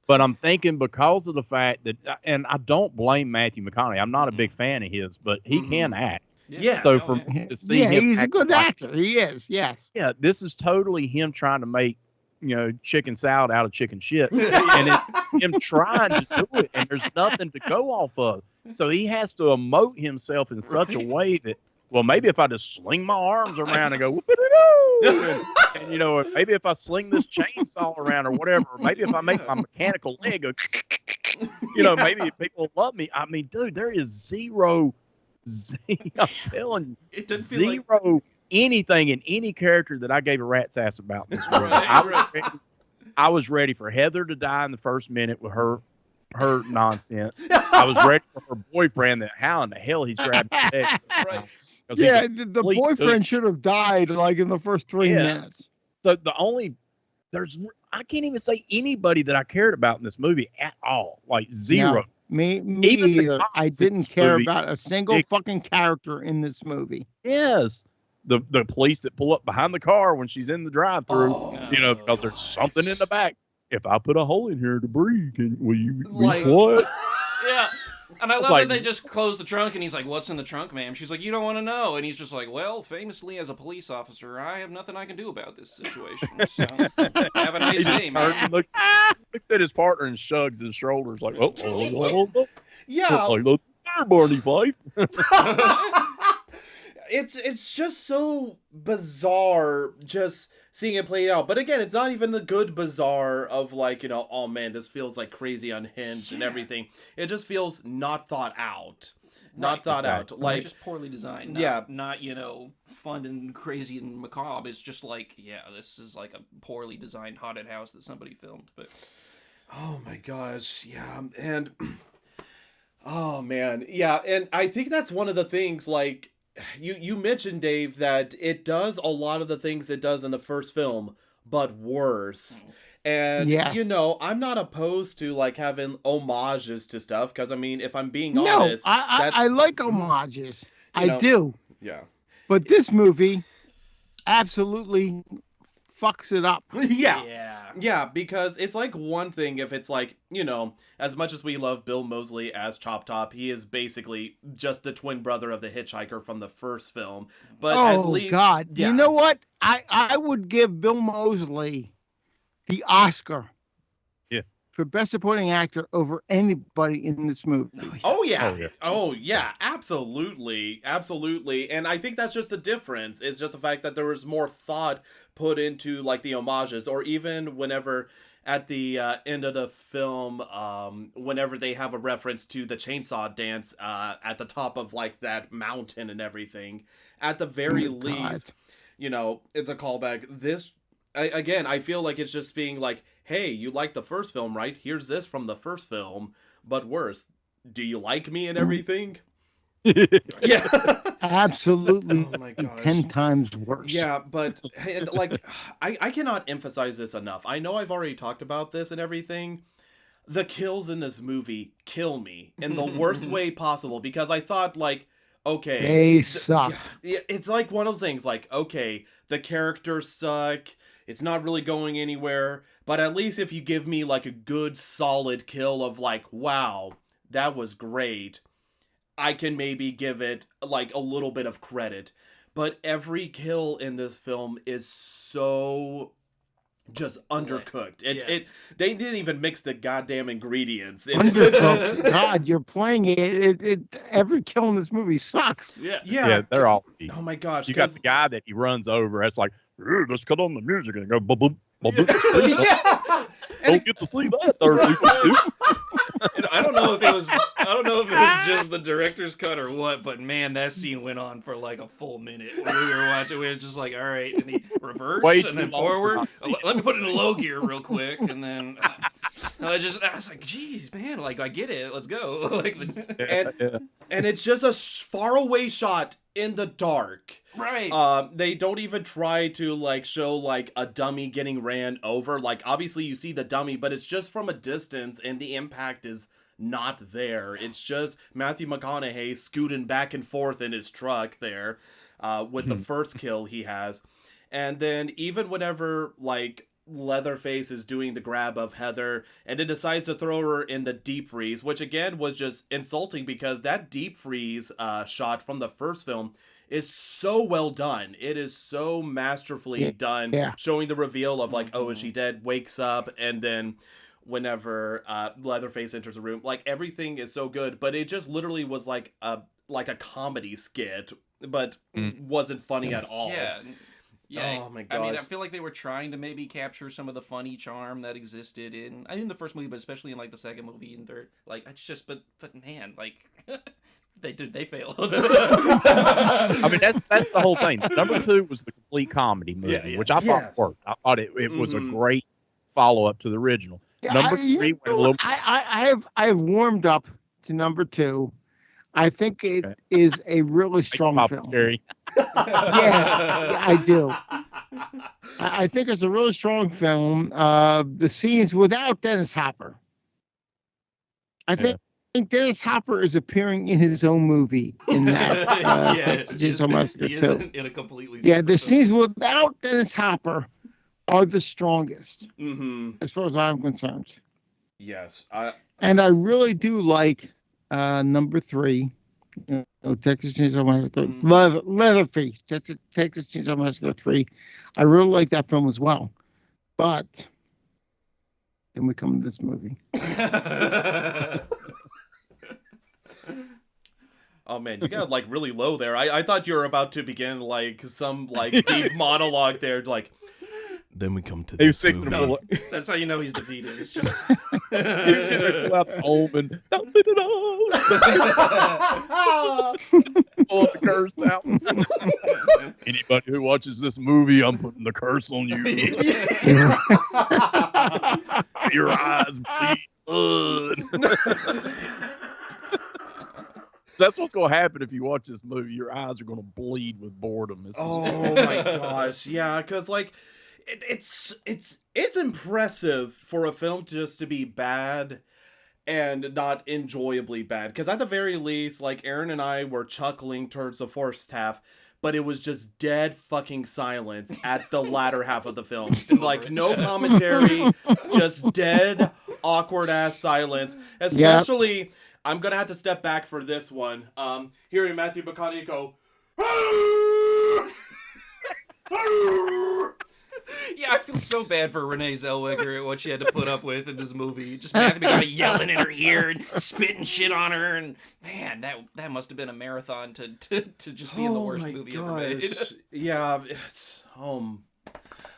E: But I'm thinking because of the fact that, and I don't blame Matthew McConaughey. I'm not a big fan of his, but he can act.
B: Yes.
E: So for me to see him
F: he's a good
E: like,
F: actor. He is, yes.
E: Yeah, this is totally him trying to make, chicken salad out of chicken shit. And it's him trying to do it, and there's nothing to go off of. So he has to emote himself in such a way that, well, maybe if I just sling my arms around and go, whoop-a-doo, and maybe if I sling this chainsaw around or whatever, or maybe if I make my mechanical leg go, maybe people love me. I mean, dude, there is zero, I'm telling you, zero anything in any character that I gave a rat's ass about in this movie. I was ready for Heather to die in the first minute with her nonsense. I was ready for her boyfriend, that how in the hell he's grabbed his head.
C: Right.
F: Yeah, the boyfriend should have died like in the first 3 minutes.
E: So I can't even say anybody that I cared about in this movie at all. Like zero.
F: No, me
E: Even
F: either. I didn't care
E: movie,
F: about a single fucking character in this movie.
E: Yes. The police that pull up behind the car when she's in the drive-thru, because there's something in the back. if I put a hole in here to breathe, will you
B: Like-
E: be what?
C: Yeah. And I love
E: like-
C: that they just close the trunk and he's like, "What's in the trunk, ma'am?" She's like, "You don't want to know." And he's just like, "Well, famously as a police officer, I have nothing I can do about this situation. So have a nice day,
E: Turns
C: man."
E: and looks at his partner and shrugs his shoulders like, oh,
B: Yeah,
E: like, look there, Barney Fife.
B: it's just so bizarre just seeing it played out. But again, it's not even the good bizarre of like, you know, oh man, this feels like crazy unhinged and everything. It just feels not thought out. Not thought out. Like,
C: just poorly designed.
B: Yeah.
C: Not, you know, fun and crazy and macabre. It's just like, yeah, this is like a poorly designed haunted house that somebody filmed. But
B: oh my gosh, yeah, and oh man, yeah, and I think that's one of the things, like, you mentioned, Dave, that it does a lot of the things it does in the first film, but worse. And,
F: Yes.
B: you know, I'm not opposed to, like, having homages to stuff, because, I mean, if I'm being
F: No,
B: honest,
F: I like homages.
B: You
F: I
B: know-
F: do.
B: yeah.
F: But this movie absolutely fucks it up.
B: Yeah. Yeah, because it's like one thing if it's like, you know, as much as we love Bill Moseley as Chop Top, he is basically just the twin brother of the hitchhiker from the first film. But at
F: Oh
B: least,
F: God!
B: yeah.
F: You know what? I would give Bill Moseley the Oscar.
E: Yeah.
F: For best supporting actor over anybody in this movie.
B: Oh yeah.
E: Oh, yeah.
B: Oh yeah, absolutely. Absolutely. And I think that's just the difference. It's just the fact that there was more thought put into like the homages, or even whenever at the end of the film, whenever they have a reference to the chainsaw dance at the top of like that mountain and everything, at the very
F: Oh, God.
B: least, you know, it's a callback. This again, I feel like it's just being like, hey, you like the first film, right? Here's this from the first film, but worse. Do you like me and everything? Yeah.
F: Absolutely.
B: Oh my gosh.
F: 10 times worse.
B: Yeah, but and, like, I cannot emphasize this enough. I know I've already talked about this and everything. The kills in this movie kill me in the worst way possible, because I thought, like, okay,
F: They suck.
B: yeah, it's like one of those things, like, okay, the characters suck, it's not really going anywhere, but at least if you give me like a good solid kill of like, wow, that was great, I can maybe give it like a little bit of credit. But every kill in this film is so just undercooked. They didn't even mix the goddamn ingredients.
F: Undercooked. God, you're playing it. Every kill in this movie sucks.
C: yeah.
B: Yeah.
E: They're all.
B: Oh my gosh.
E: You got
B: 'cause-
E: the guy that he runs over. That's like, let's cut on the music and go, boom, boom, boom, boom.
B: Yeah.
E: Don't get to see that.
C: And I don't know if it was just the director's cut or what, but man, that scene went on for like a full minute. When we were watching, we were just like, all right, and he reversed
E: Way
C: and
E: too
C: then
E: long
C: forward.
E: to not see it.
C: Let me put it in low gear real quick, and then I was like, geez, man, like I get it, let's go. Like,
B: And it's just a faraway shot in the dark.
C: right.
B: They don't even try to like show like a dummy getting ran over. Like obviously you see the dummy, but it's just from a distance and the impact is not there. It's just Matthew McConaughey scooting back and forth in his truck there with the first kill he has. And then even whenever like Leatherface is doing the grab of Heather and then decides to throw her in the deep freeze, which again was just insulting because that deep freeze shot from the first film is so well done. It is so masterfully done, showing the reveal of like, oh, is she dead? Wakes up, and then whenever Leatherface enters the room, like everything is so good, but it just literally was like a comedy skit, but wasn't funny at all.
C: Yeah. Yeah,
B: Oh my
C: I mean, I
B: gosh.
C: feel like they were trying to maybe capture some of the funny charm that existed in the first movie, but especially in like the second movie and third. Like, it's just, but man, like they failed.
E: I mean, that's the whole thing. Number 2 was the complete comedy movie, which I thought worked. I thought it was a great follow up to the original. Number 3 went a little.
F: I have warmed up to number 2. I think it is a really strong
E: Poppin
F: film.
E: Scary.
F: Yeah, I do. I think it's a really strong film. The scenes without Dennis Hopper. I think Dennis Hopper is appearing in his own movie in that Texas Chainsaw Massacre
C: he is
F: too.
C: in a completely
F: Yeah,
C: separate
F: the
C: film.
F: scenes without Dennis Hopper are the strongest,
B: Mm-hmm.
F: as far as I'm concerned.
B: Yes.
F: And I really do like number 3, Texas Chainsaw Massacre, Leatherface, Texas Chainsaw Massacre 3. I really like that film as well. But then we come to this movie.
B: Oh man, you got like really low there. I thought you were about to begin like some like deep monologue there, like. Then we come to
E: He was
B: this
E: fixing to
B: movie.
E: pull
C: That's how you know he's defeated. It's just
E: out the home and pull the curse out. Anybody who watches this movie, I'm putting the curse on you. Your eyes bleed blood. That's what's going to happen if you watch this movie. Your eyes are going to bleed with boredom.
B: Oh my gosh, yeah, because like it's impressive for a film just to be bad and not enjoyably bad. Because at the very least, like Aaron and I were chuckling towards the first half, but it was just dead fucking silence at the latter half of the film. Like no commentary, just dead awkward ass silence. Especially, I'm gonna have to step back for this one. Hearing Matthew McConaughey go.
C: yeah, I feel so bad for Renee Zellweger and what she had to put up with in this movie. Just Matthew McConaughey yelling in her ear and spitting shit on her, and man, that must have been a marathon to just be in the worst movie ever made.
B: Yeah, it's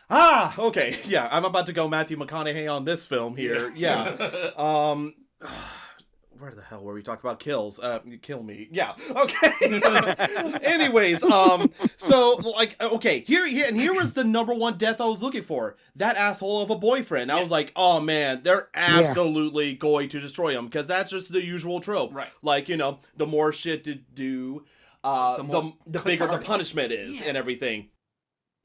B: okay. Yeah, I'm about to go Matthew McConaughey on this film here. Yeah. Where the hell were we talking about kills? You kill me. Yeah. Okay. Anyways, so like, okay, here was the number one death I was looking for. That asshole of a boyfriend. I was like, oh man, they're absolutely going to destroy him, because that's just the usual trope.
C: Right.
B: Like, the more shit to do, the bigger the punishment is and everything.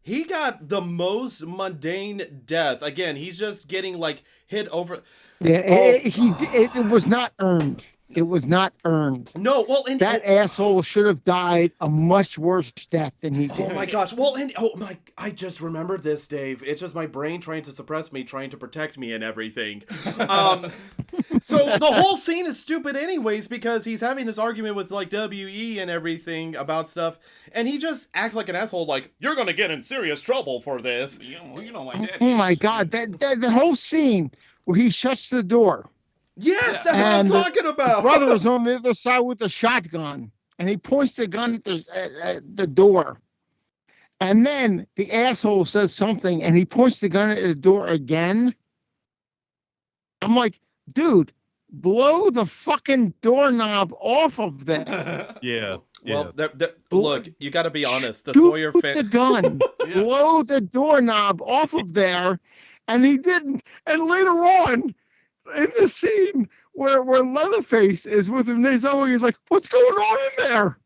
B: He got the most mundane death. Again, he's just getting like hit over.
F: Yeah, it was not earned. It was not earned.
B: No, well, and
F: that asshole should have died a much worse death than he did.
B: Oh my gosh! Well, and I just remembered this, Dave. It's just my brain trying to suppress me, trying to protect me, and everything. So the whole scene is stupid, anyways, because he's having this argument with like WE and everything about stuff, and he just acts like an asshole. Like, you're gonna get in serious trouble for this.
C: You know my dad.
F: Oh my god! That whole scene where he shuts the door.
B: Yes, that's what I'm talking about.
F: The brother is on the other side with a shotgun, and he points the gun at the door. And then the asshole says something, and he points the gun at the door again. I'm like, dude, blow the fucking doorknob off of there.
E: Yeah.
B: Well, look, you got to be honest. The Sawyer
F: the gun, blow the doorknob off of there, and he didn't. And later on, in the scene where Leatherface is with him, he's like, what's going on in there?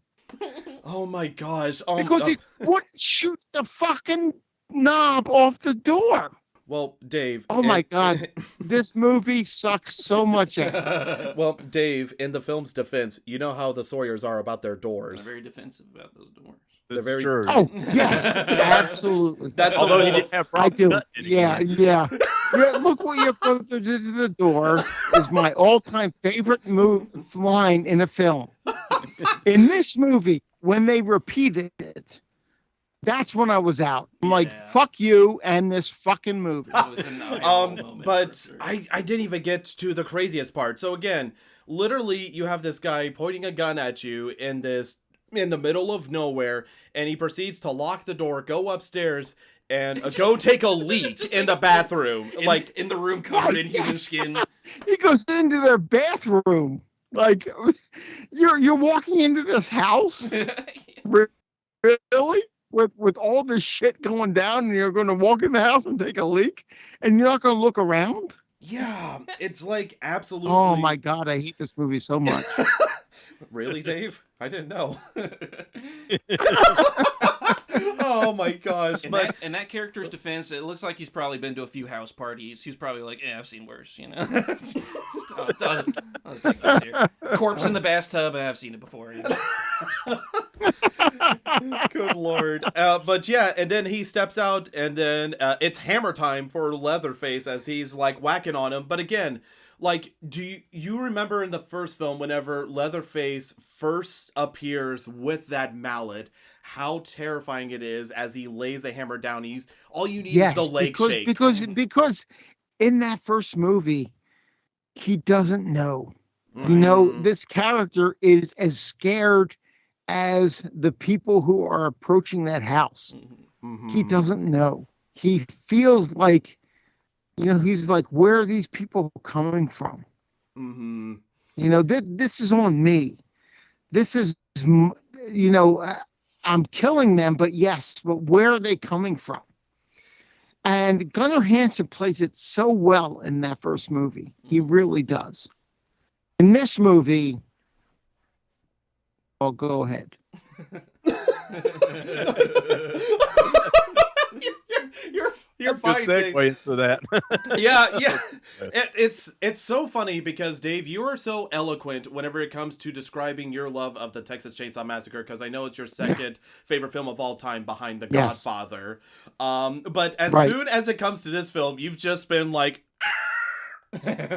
B: Oh my gosh.
F: Because he wouldn't shoot the fucking knob off the door.
B: Well, Dave.
F: Oh my god. This movie sucks so much ass.
B: Well, Dave, in the film's defense, you know how the Sawyers are about their doors.
C: They're very defensive about those doors.
B: They're very
E: true.
F: Oh, yes. Absolutely.
B: That's
E: Although he didn't have
F: I do.
E: Robert
F: Yeah. Look what your brother did to the door is my all-time favorite line in a film. In this movie, when they repeated it, that's when I was out. I'm like, fuck you and this fucking movie.
B: But I didn't even get to the craziest part. So again, literally, you have this guy pointing a gun at you in the middle of nowhere, and he proceeds to lock the door, go upstairs, and go take a leak in the bathroom, like
C: in the room covered in human skin.
F: He goes into their bathroom, like you're walking into this house, really, with all this shit going down, and you're going to walk in the house and take a leak, and you're not going to look around.
B: Yeah, it's like absolutely.
F: Oh my god, I hate this movie so much.
B: Really, Dave? I didn't know. Oh my gosh!
C: In that character's defense, it looks like he's probably been to a few house parties. He's probably like, I've seen worse, I'll take this here. Corpse in the bathtub, I've seen it before.
B: Good lord. But yeah, and then he steps out, and then it's hammer time for Leatherface as he's like whacking on him. But again, like, do you remember in the first film whenever Leatherface first appears with that mallet, how terrifying it is as he lays the hammer down? All you need is the leg shake.
F: Because in that first movie, he doesn't know. You know, this character is as scared as the people who are approaching that house. He doesn't know. He feels like, you know, he's like, where are these people coming from? You know, this is on me. This is, you know, I'm killing them, but where are they coming from? And Gunnar Hansen plays it so well in that first movie. He really does. In this movie, I'll go ahead.
B: You're
E: Good
B: fine, Dave.
E: segue into that.
B: Yeah. It's so funny because, Dave, you are so eloquent whenever it comes to describing your love of the Texas Chainsaw Massacre, because I know it's your second favorite film of all time behind The Godfather. But as soon as it comes to this film, you've just been like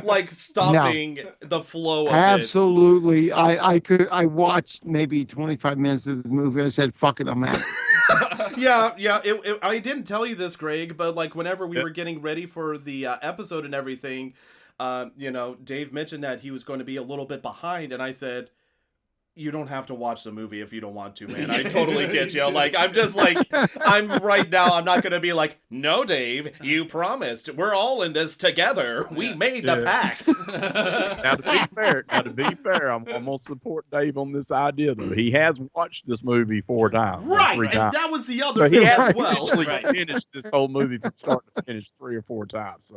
B: like stopping the flow of
F: Absolutely. I watched maybe 25 minutes of the movie. I said, fuck it, I'm out.
B: I didn't tell you this, Greg, but like whenever we were getting ready for the episode and everything, you know, Dave mentioned that he was going to be a little bit behind, and I said, you don't have to watch the movie if you don't want to, man. I totally get you. Like, I'm just like, I'm right now, I'm not going to be like, no, Dave, you promised. We're all in this together. We made the pact.
E: Now, to be fair, I'm going to support Dave on this idea, though. He has watched this movie 4 times.
B: Right,
E: 3
B: and
E: times.
B: that was the other
E: But he
B: thing
E: has
B: as well.
E: actually finished this whole movie from start to finish 3 or 4 times.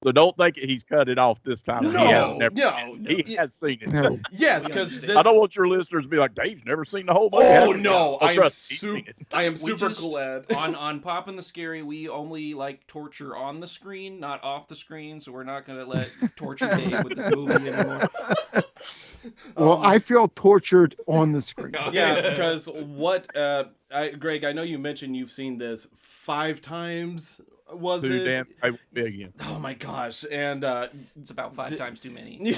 E: So don't think he's cut it off this time.
B: No,
E: he has never.
B: no.
E: He has seen it.
F: No.
B: Yes, because this...
E: I don't want your listeners to be like, Dave's never seen the whole movie.
B: Oh,
E: has he?"
B: no.
E: Oh,
B: I
E: trust me, he's seen it.
B: am
C: We
B: super
C: just-
B: glad.
C: on Poppin the Scary, we only like torture on the screen, not off the screen, so we're not gonna let torture Dave with this movie anymore.
F: Well, I feel tortured on the screen.
B: Yeah, because Greg, I know you mentioned you've seen this 5 times. Was
E: Too
B: it?
E: damn I will be again.
B: Oh my gosh! And
C: It's about 5 times too many.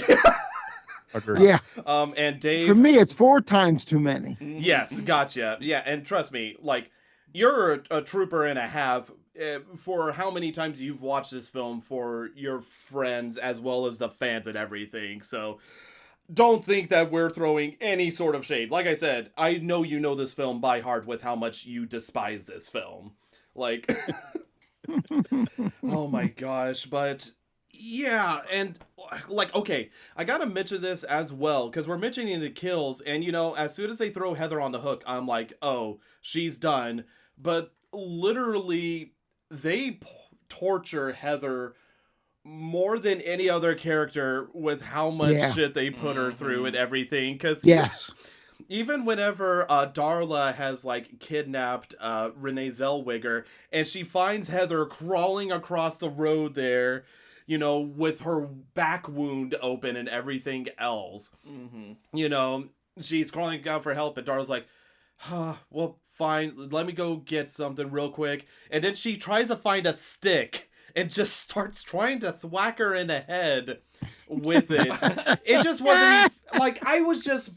E: Agree.
F: Yeah.
B: And Dave.
F: For me, it's 4 times too many.
B: Yes, gotcha. Yeah, and trust me, like you're a trooper and a half. For how many times you've watched this film for your friends as well as the fans and everything. So don't think that we're throwing any sort of shade. Like I said, I know you know this film by heart with how much you despise this film. Like, oh my gosh, but yeah, and like, okay, I gotta mention this as well, because we're mentioning the kills, and you know, as soon as they throw Heather on the hook, I'm like, oh, she's done. But literally, they torture Heather more than any other character with how much shit they put her through and everything. Because even whenever Darla has like kidnapped Renee Zellweger, and she finds Heather crawling across the road there, you know, with her back wound open and everything else, you know, she's crawling out for help, and Darla's like, well, fine, let me go get something real quick. And then she tries to find a stick and just starts trying to thwack her in the head with it. It just wasn't even, like, I was just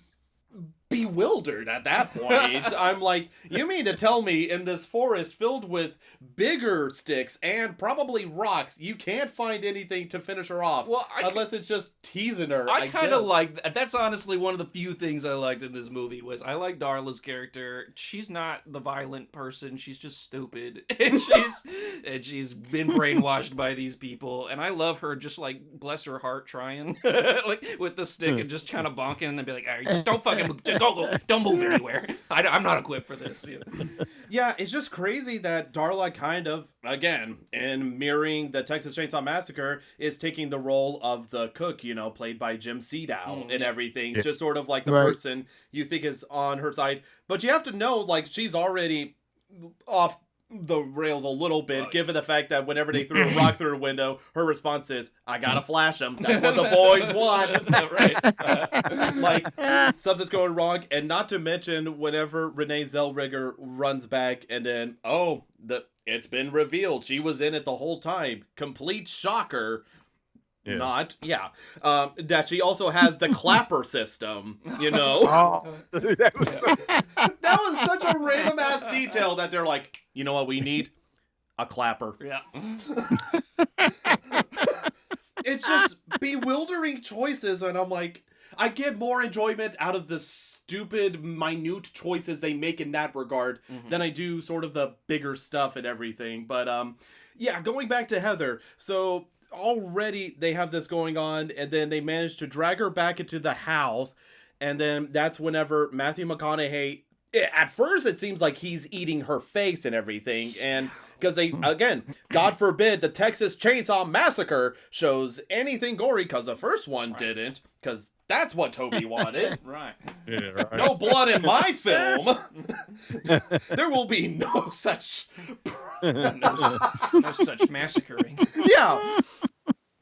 B: bewildered at that point. I'm like, you mean to tell me in this forest filled with bigger sticks and probably rocks, you can't find anything to finish her off? Well, unless it's just teasing her.
C: I kind of like that's honestly one of the few things I liked in this movie. Was I like Darla's character. She's not the violent person, she's just stupid. And she's been brainwashed by these people, and I love her, just like, bless her heart, trying like with the stick and just kind of bonking and then be like, all right, just don't fucking move. Go, don't move anywhere. I'm not equipped for this.
B: Yeah, it's just crazy that Darla kind of, again, in mirroring the Texas Chainsaw Massacre, is taking the role of the cook, you know, played by Jim Seedow and everything. It's just sort of like the person you think is on her side. But you have to know, like, she's already off the rails a little bit, given the fact that whenever they threw a rock through a window, her response is, "I gotta flash them. That's what the boys want."
C: Right.
B: Like, something's going wrong, and not to mention whenever Renee Zellweger runs back, and then it's been revealed she was in it the whole time. Complete shocker.
E: Yeah.
B: That she also has the clapper system, you know.
E: Oh, dude, that was
B: That was such a random ass detail that they're like, you know what we need? A clapper.
C: Yeah.
B: It's just bewildering choices, and I'm like, I get more enjoyment out of the stupid, minute choices they make in that regard than I do sort of the bigger stuff and everything. But yeah, going back to Heather, so already they have this going on, and then they manage to drag her back into the house, and then that's whenever Matthew McConaughey, at first it seems like he's eating her face and everything, and because they, again, God forbid the Texas Chainsaw Massacre shows anything gory, because the first one didn't, because that's what Toby wanted.
C: Right.
E: yeah, right.
B: No blood in my film. There will be no such
C: No such massacring.
B: yeah.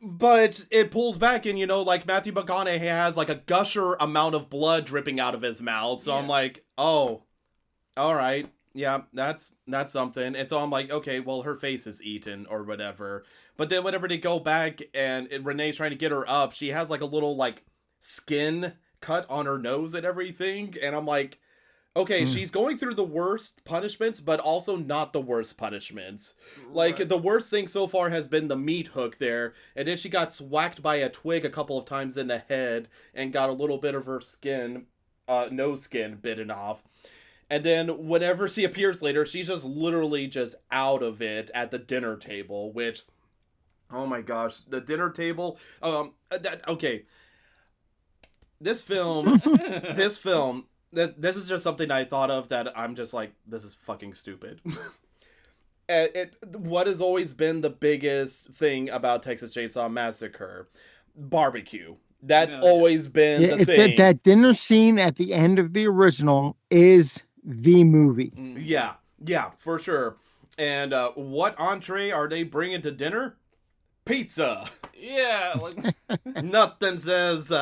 B: But it pulls back, and, you know, like, Matthew McConaughey has, like, a gusher amount of blood dripping out of his mouth. So I'm like, oh, all right. Yeah, that's something. And so I'm like, okay, well, her face is eaten or whatever. But then whenever they go back and Renee's trying to get her up, she has, like, a little, like, skin cut on her nose and everything. And I'm like, okay, she's going through the worst punishments, but also not the worst punishments. Like, the worst thing so far has been the meat hook there, and then she got swacked by a twig a couple of times in the head, and got a little bit of her skin, nose skin bitten off. And then whenever she appears later, she's just literally just out of it at the dinner table, which, oh my gosh, the dinner table, okay. This film, this is just something I thought of that I'm just like, this is fucking stupid. What has always been the biggest thing about Texas Chainsaw Massacre? Barbecue. That's always been the thing.
F: That dinner scene at the end of the original is the movie.
B: Yeah, for sure. And what entree are they bringing to dinner? Pizza.
C: Yeah, like
B: Nothing says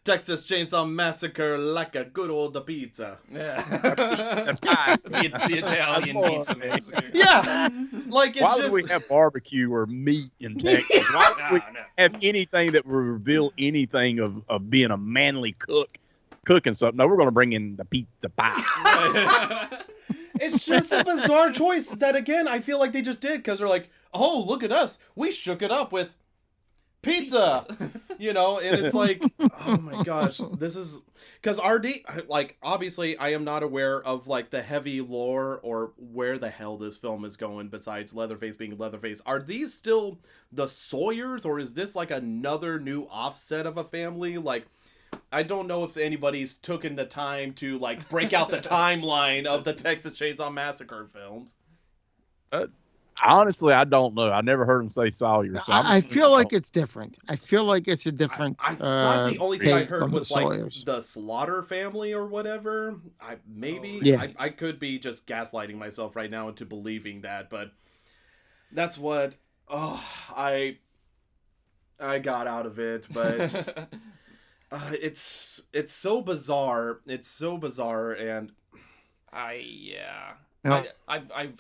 B: Texas Chainsaw Massacre like a good old pizza.
C: yeah. the Italian pizza massacre.
B: Yeah, like it's
E: Why
B: just.
E: would we have barbecue or meat in Texas? Why would we have anything that would reveal anything of being a manly cooking something? No, we're going to bring in the pizza pie.
B: It's just a bizarre choice that, again, I feel like they just did because they're like, oh, look at us. We shook it up with pizza. You know, and it's like, oh my gosh, this is because RD, like, obviously I am not aware of like the heavy lore or where the hell this film is going besides Leatherface being Leatherface. Are these still the Sawyers, or is this like another new offset of a family? Like, I don't know if anybody's taken the time to like break out the timeline of the Texas Chainsaw Massacre films.
E: Honestly, I don't know. I never heard him say Sawyer. So
F: I feel like it's different. I feel like it's a different.
B: I thought the only thing I heard was like
F: Sawyers.
B: the Slaughter family or whatever.
F: Yeah.
B: I could be just gaslighting myself right now into believing that, but that's what I got out of it. But it's so bizarre. It's so bizarre, and
F: No.
C: I've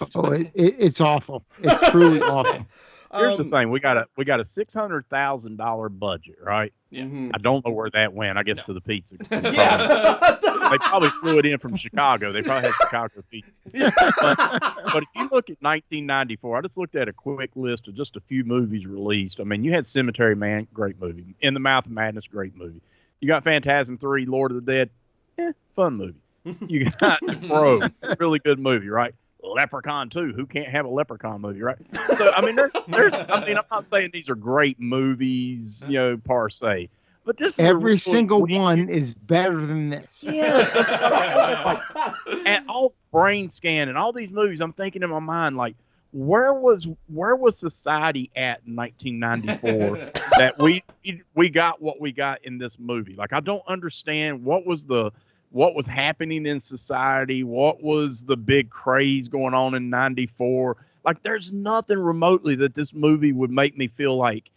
F: It's awful. It's truly awful.
E: here's the thing: we got a $600,000 budget, right?
C: Yeah.
B: Mhm.
E: I don't know where that went. I guess to the pizza.
B: Yeah.
E: They probably flew it in from Chicago. They probably had Chicago pizza. But if you look at 1994, I just looked at a quick list of just a few movies released. I mean, you had Cemetery Man, great movie. In the Mouth of Madness, great movie. You got Phantasm 3, Lord of the Dead, fun movie. You got The Crow, really good movie, right? Leprechaun 2, who can't have a Leprechaun movie, right? So, I mean, I'm not saying these are great movies, per se. But this is
F: Every single one is better than this.
E: And all Brain Scan and all these movies, I'm thinking in my mind, like, where was society at in 1994 that we got what we got in this movie? Like, I don't understand what was the what was happening in society, what was the big craze going on in 94. Like, there's nothing remotely that this movie would make me feel like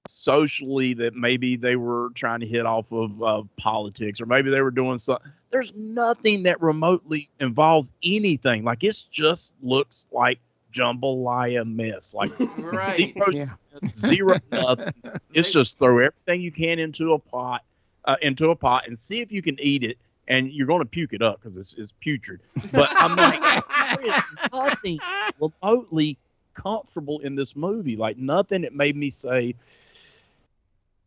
E: socially that maybe they were trying to hit off of politics, or maybe they were doing something. There's nothing that remotely involves anything. Like, it just looks like jambalaya mess. Like,
C: Right.
E: zero nothing. It's just throw everything you can into a pot and see if you can eat it, and you're going to puke it up because it's putrid. But I'm like, there is nothing remotely comfortable in this movie. Like, nothing that made me say,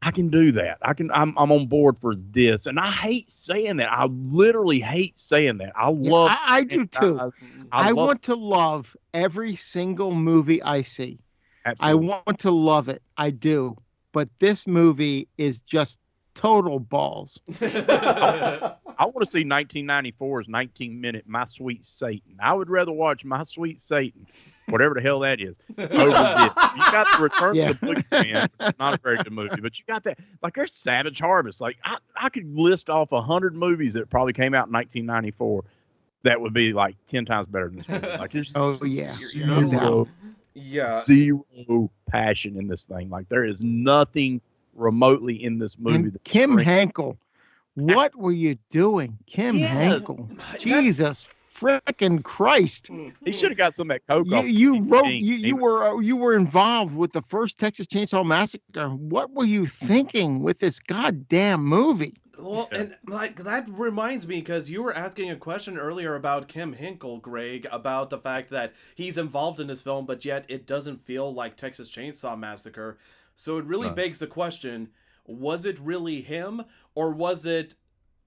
E: I can do that. I'm on board for this. And I hate saying that. I literally hate saying that.
F: I do too. I want to love every single movie I see.
E: Absolutely.
F: I want to love it. I do. But this movie is just total balls.
E: I want to see 1994's 19-minute My Sweet Satan. I would rather watch My Sweet Satan, whatever the hell that is, over this. You got the Return of the Boogeyman, which is not a very good movie, but you got that. Like, there's Savage Harvest. Like, I could list off 100 movies that probably came out in 1994 that would be like 10 times better than this movie. Like, there's zero passion in this thing. Like, there is nothing remotely in this movie.
F: And Kim Henkel, what were you doing, Kim Henkel? Jesus frickin' Christ!
E: He should have got some of that coke.
F: You were involved with the first Texas Chainsaw Massacre. What were you thinking with this goddamn movie?
B: Well, and like that reminds me, because you were asking a question earlier about Kim Henkel, Greg, about the fact that he's involved in this film, but yet it doesn't feel like Texas Chainsaw Massacre. So it really begs the question, was it really him, or was it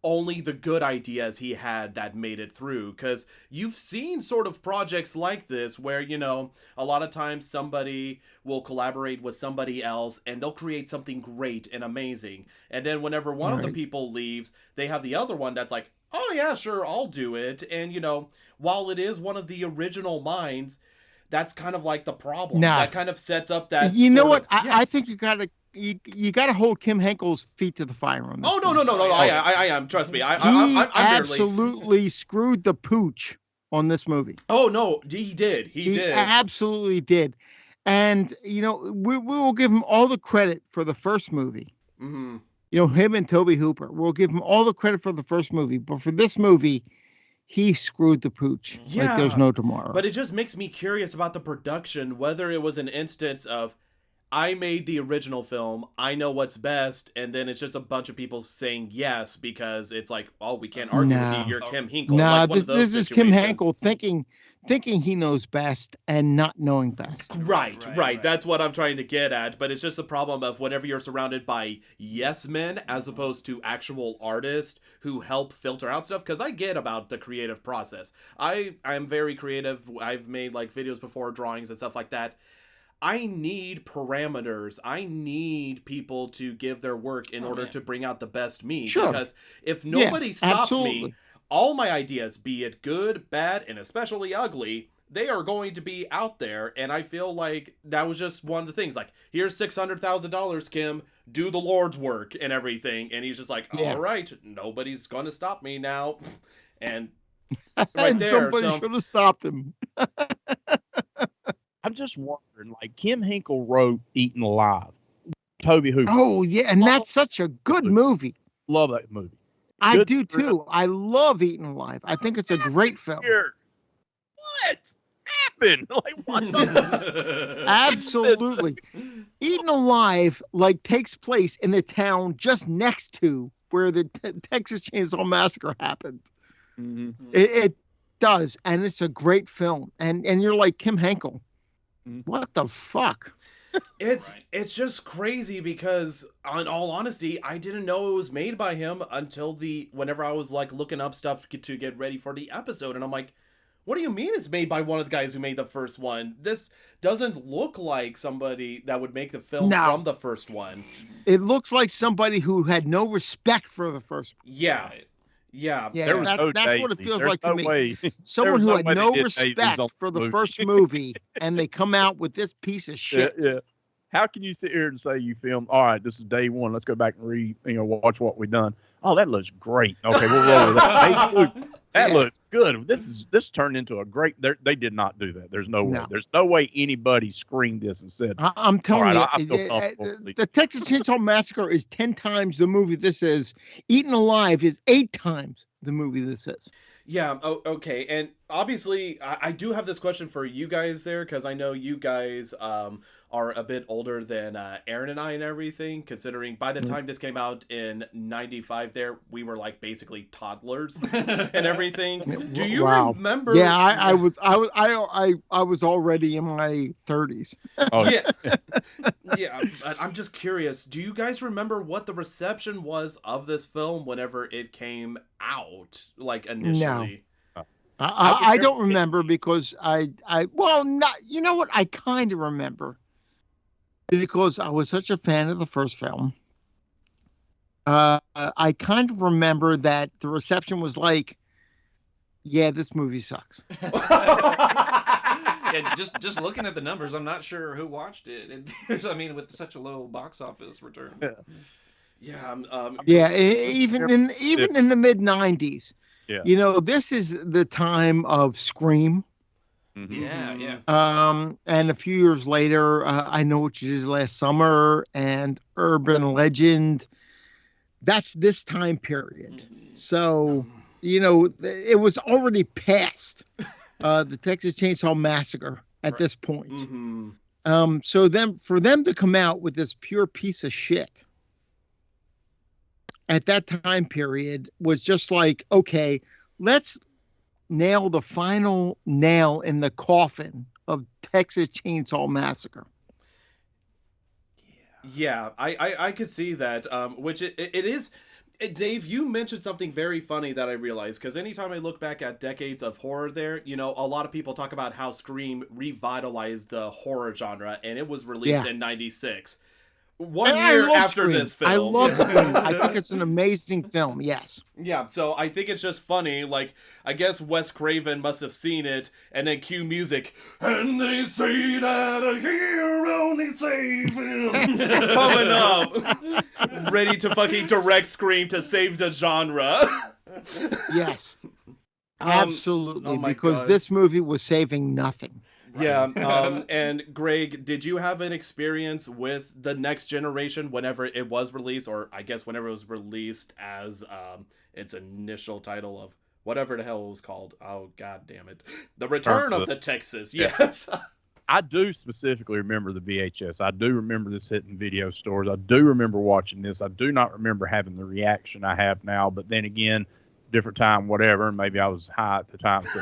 B: only the good ideas he had that made it through? Because you've seen sort of projects like this where, you know, a lot of times somebody will collaborate with somebody else and they'll create something great and amazing. And then whenever one of the people leaves, they have the other one that's like, oh yeah, sure, I'll do it. And, you know, while it is one of the original minds, that's kind of like the problem. That kind of sets up that.
F: You know what? I think you gotta hold Kim Henkel's feet to the fire on this.
B: No. I am. Trust me.
F: I'm absolutely screwed the pooch on this movie.
B: Oh no, he did. He did.
F: Absolutely did. And you know, we will give him all the credit for the first movie. Mm-hmm. You know, him and Tobe Hooper. We'll give him all the credit for the first movie, but for this movie, he screwed the pooch.
B: Yeah,
F: like there's no tomorrow.
B: But it just makes me curious about the production, whether it was an instance of, I made the original film, I know what's best, and then it's just a bunch of people saying yes because it's like, oh, we can't argue with you, you're Kim Henkel.
F: No, this is Kim Henkel thinking he knows best and not knowing best.
B: Right. That's what I'm trying to get at. But it's just the problem of whenever you're surrounded by yes men as opposed to actual artists who help filter out stuff. Because I get about the creative process. I'm very creative. I've made like videos before, drawings and stuff like that. I need parameters. I need people to give their work in order to bring out the best me.
F: Sure.
B: Because if nobody stops me, all my ideas, be it good, bad, and especially ugly, they are going to be out there. And I feel like that was just one of the things. Like, here's $600,000, Kim. Do the Lord's work and everything. And he's just like, all right, nobody's going to stop me now. And right there.
F: Somebody should have stopped him.
E: I'm just wondering, like, Kim Henkel wrote Eaten Alive. Tobe Hooper.
F: Oh, yeah, and that's such a good movie.
E: Love that movie.
F: I do, too. I love Eaten Alive. I think it's a great film.
E: What happened? Like, what the...
F: Absolutely. Eaten Alive, like, takes place in the town just next to where the Texas Chainsaw Massacre happened. Mm-hmm. It does, and it's a great film. And you're like, Kim Henkel. What the fuck?
B: It's just crazy because, in all honesty, I didn't know it was made by him until whenever I was like looking up stuff to get ready for the episode, and I'm like, what do you mean it's made by one of the guys who made the first one? This doesn't look like somebody that would make the film from the first one.
F: It looks like somebody who had no respect for the first one.
B: Yeah.
F: That's what it feels like to me. Someone who had no respect for the first movie, and they come out with this piece of shit.
E: Yeah. How can you sit here and say you filmed? All right, this is day one. Let's go back and watch what we've done. Oh, that looks great. Okay, we'll roll with that. That looks good. This turned into a great. They did not do that. There's no way.
F: No.
E: There's no way anybody screened this and said,
F: I'm telling
E: "All right, I
F: you,
E: feel comfortable."
F: the Texas Chainsaw Massacre is 10 times the movie this is. Eaten Alive is 8 times the movie this is.
B: Yeah, okay. And obviously, I do have this question for you guys there, because I know you guys are a bit older than Aaron and I and everything, considering by the time this came out in 95 there, we were like basically toddlers and everything. Do you remember?
F: Yeah, I was already in my 30s.
E: Oh,
B: yeah. Yeah, I'm just curious. Do you guys remember what the reception was of this film whenever it came out, like initially?
F: No. I don't remember because not, you know what? I kind of remember because I was such a fan of the first film. I kind of remember that the reception was like, yeah, this movie sucks.
C: Yeah, just looking at the numbers, I'm not sure who watched it. I mean, with such a low box office return.
B: Yeah.
F: Yeah, even in the mid 90s.
E: Yeah.
F: You know, this is the time of Scream.
E: Mm-hmm.
C: Yeah.
F: And a few years later, I Know What You Did Last Summer and Urban Legend. That's this time period. So, you know, it was already past the Texas Chainsaw Massacre at this point.
B: Mm-hmm.
F: So for them to come out with this pure piece of shit at that time period was just like, okay, let's nail the final nail in the coffin of Texas Chainsaw Massacre.
B: Yeah, I could see that, which it is. Dave, you mentioned something very funny that I realized, because anytime I look back at decades of horror there, you know, a lot of people talk about how Scream revitalized the horror genre, and it was released in 96. One year after
F: Scream.
B: this film.
F: I love Scream. I think it's an amazing film, yes.
B: Yeah, so I think it's just funny, like, I guess Wes Craven must have seen it, and then cue music, and they say that a hero needs saving, coming up, ready to fucking direct Scream to save the genre.
F: Yes. Absolutely, because
B: God.
F: this movie was saving nothing.
B: Yeah, and Greg, did you have an experience with the Next Generation whenever it was released, or I guess whenever it was released as its initial title of whatever the hell it was called? Oh, god damn it. The Return of the Texas, yes.
E: I do specifically remember the VHS. I do remember this hitting video stores. I do remember watching this. I do not remember having the reaction I have now, but then again, different time, whatever, and maybe I was high at the time. So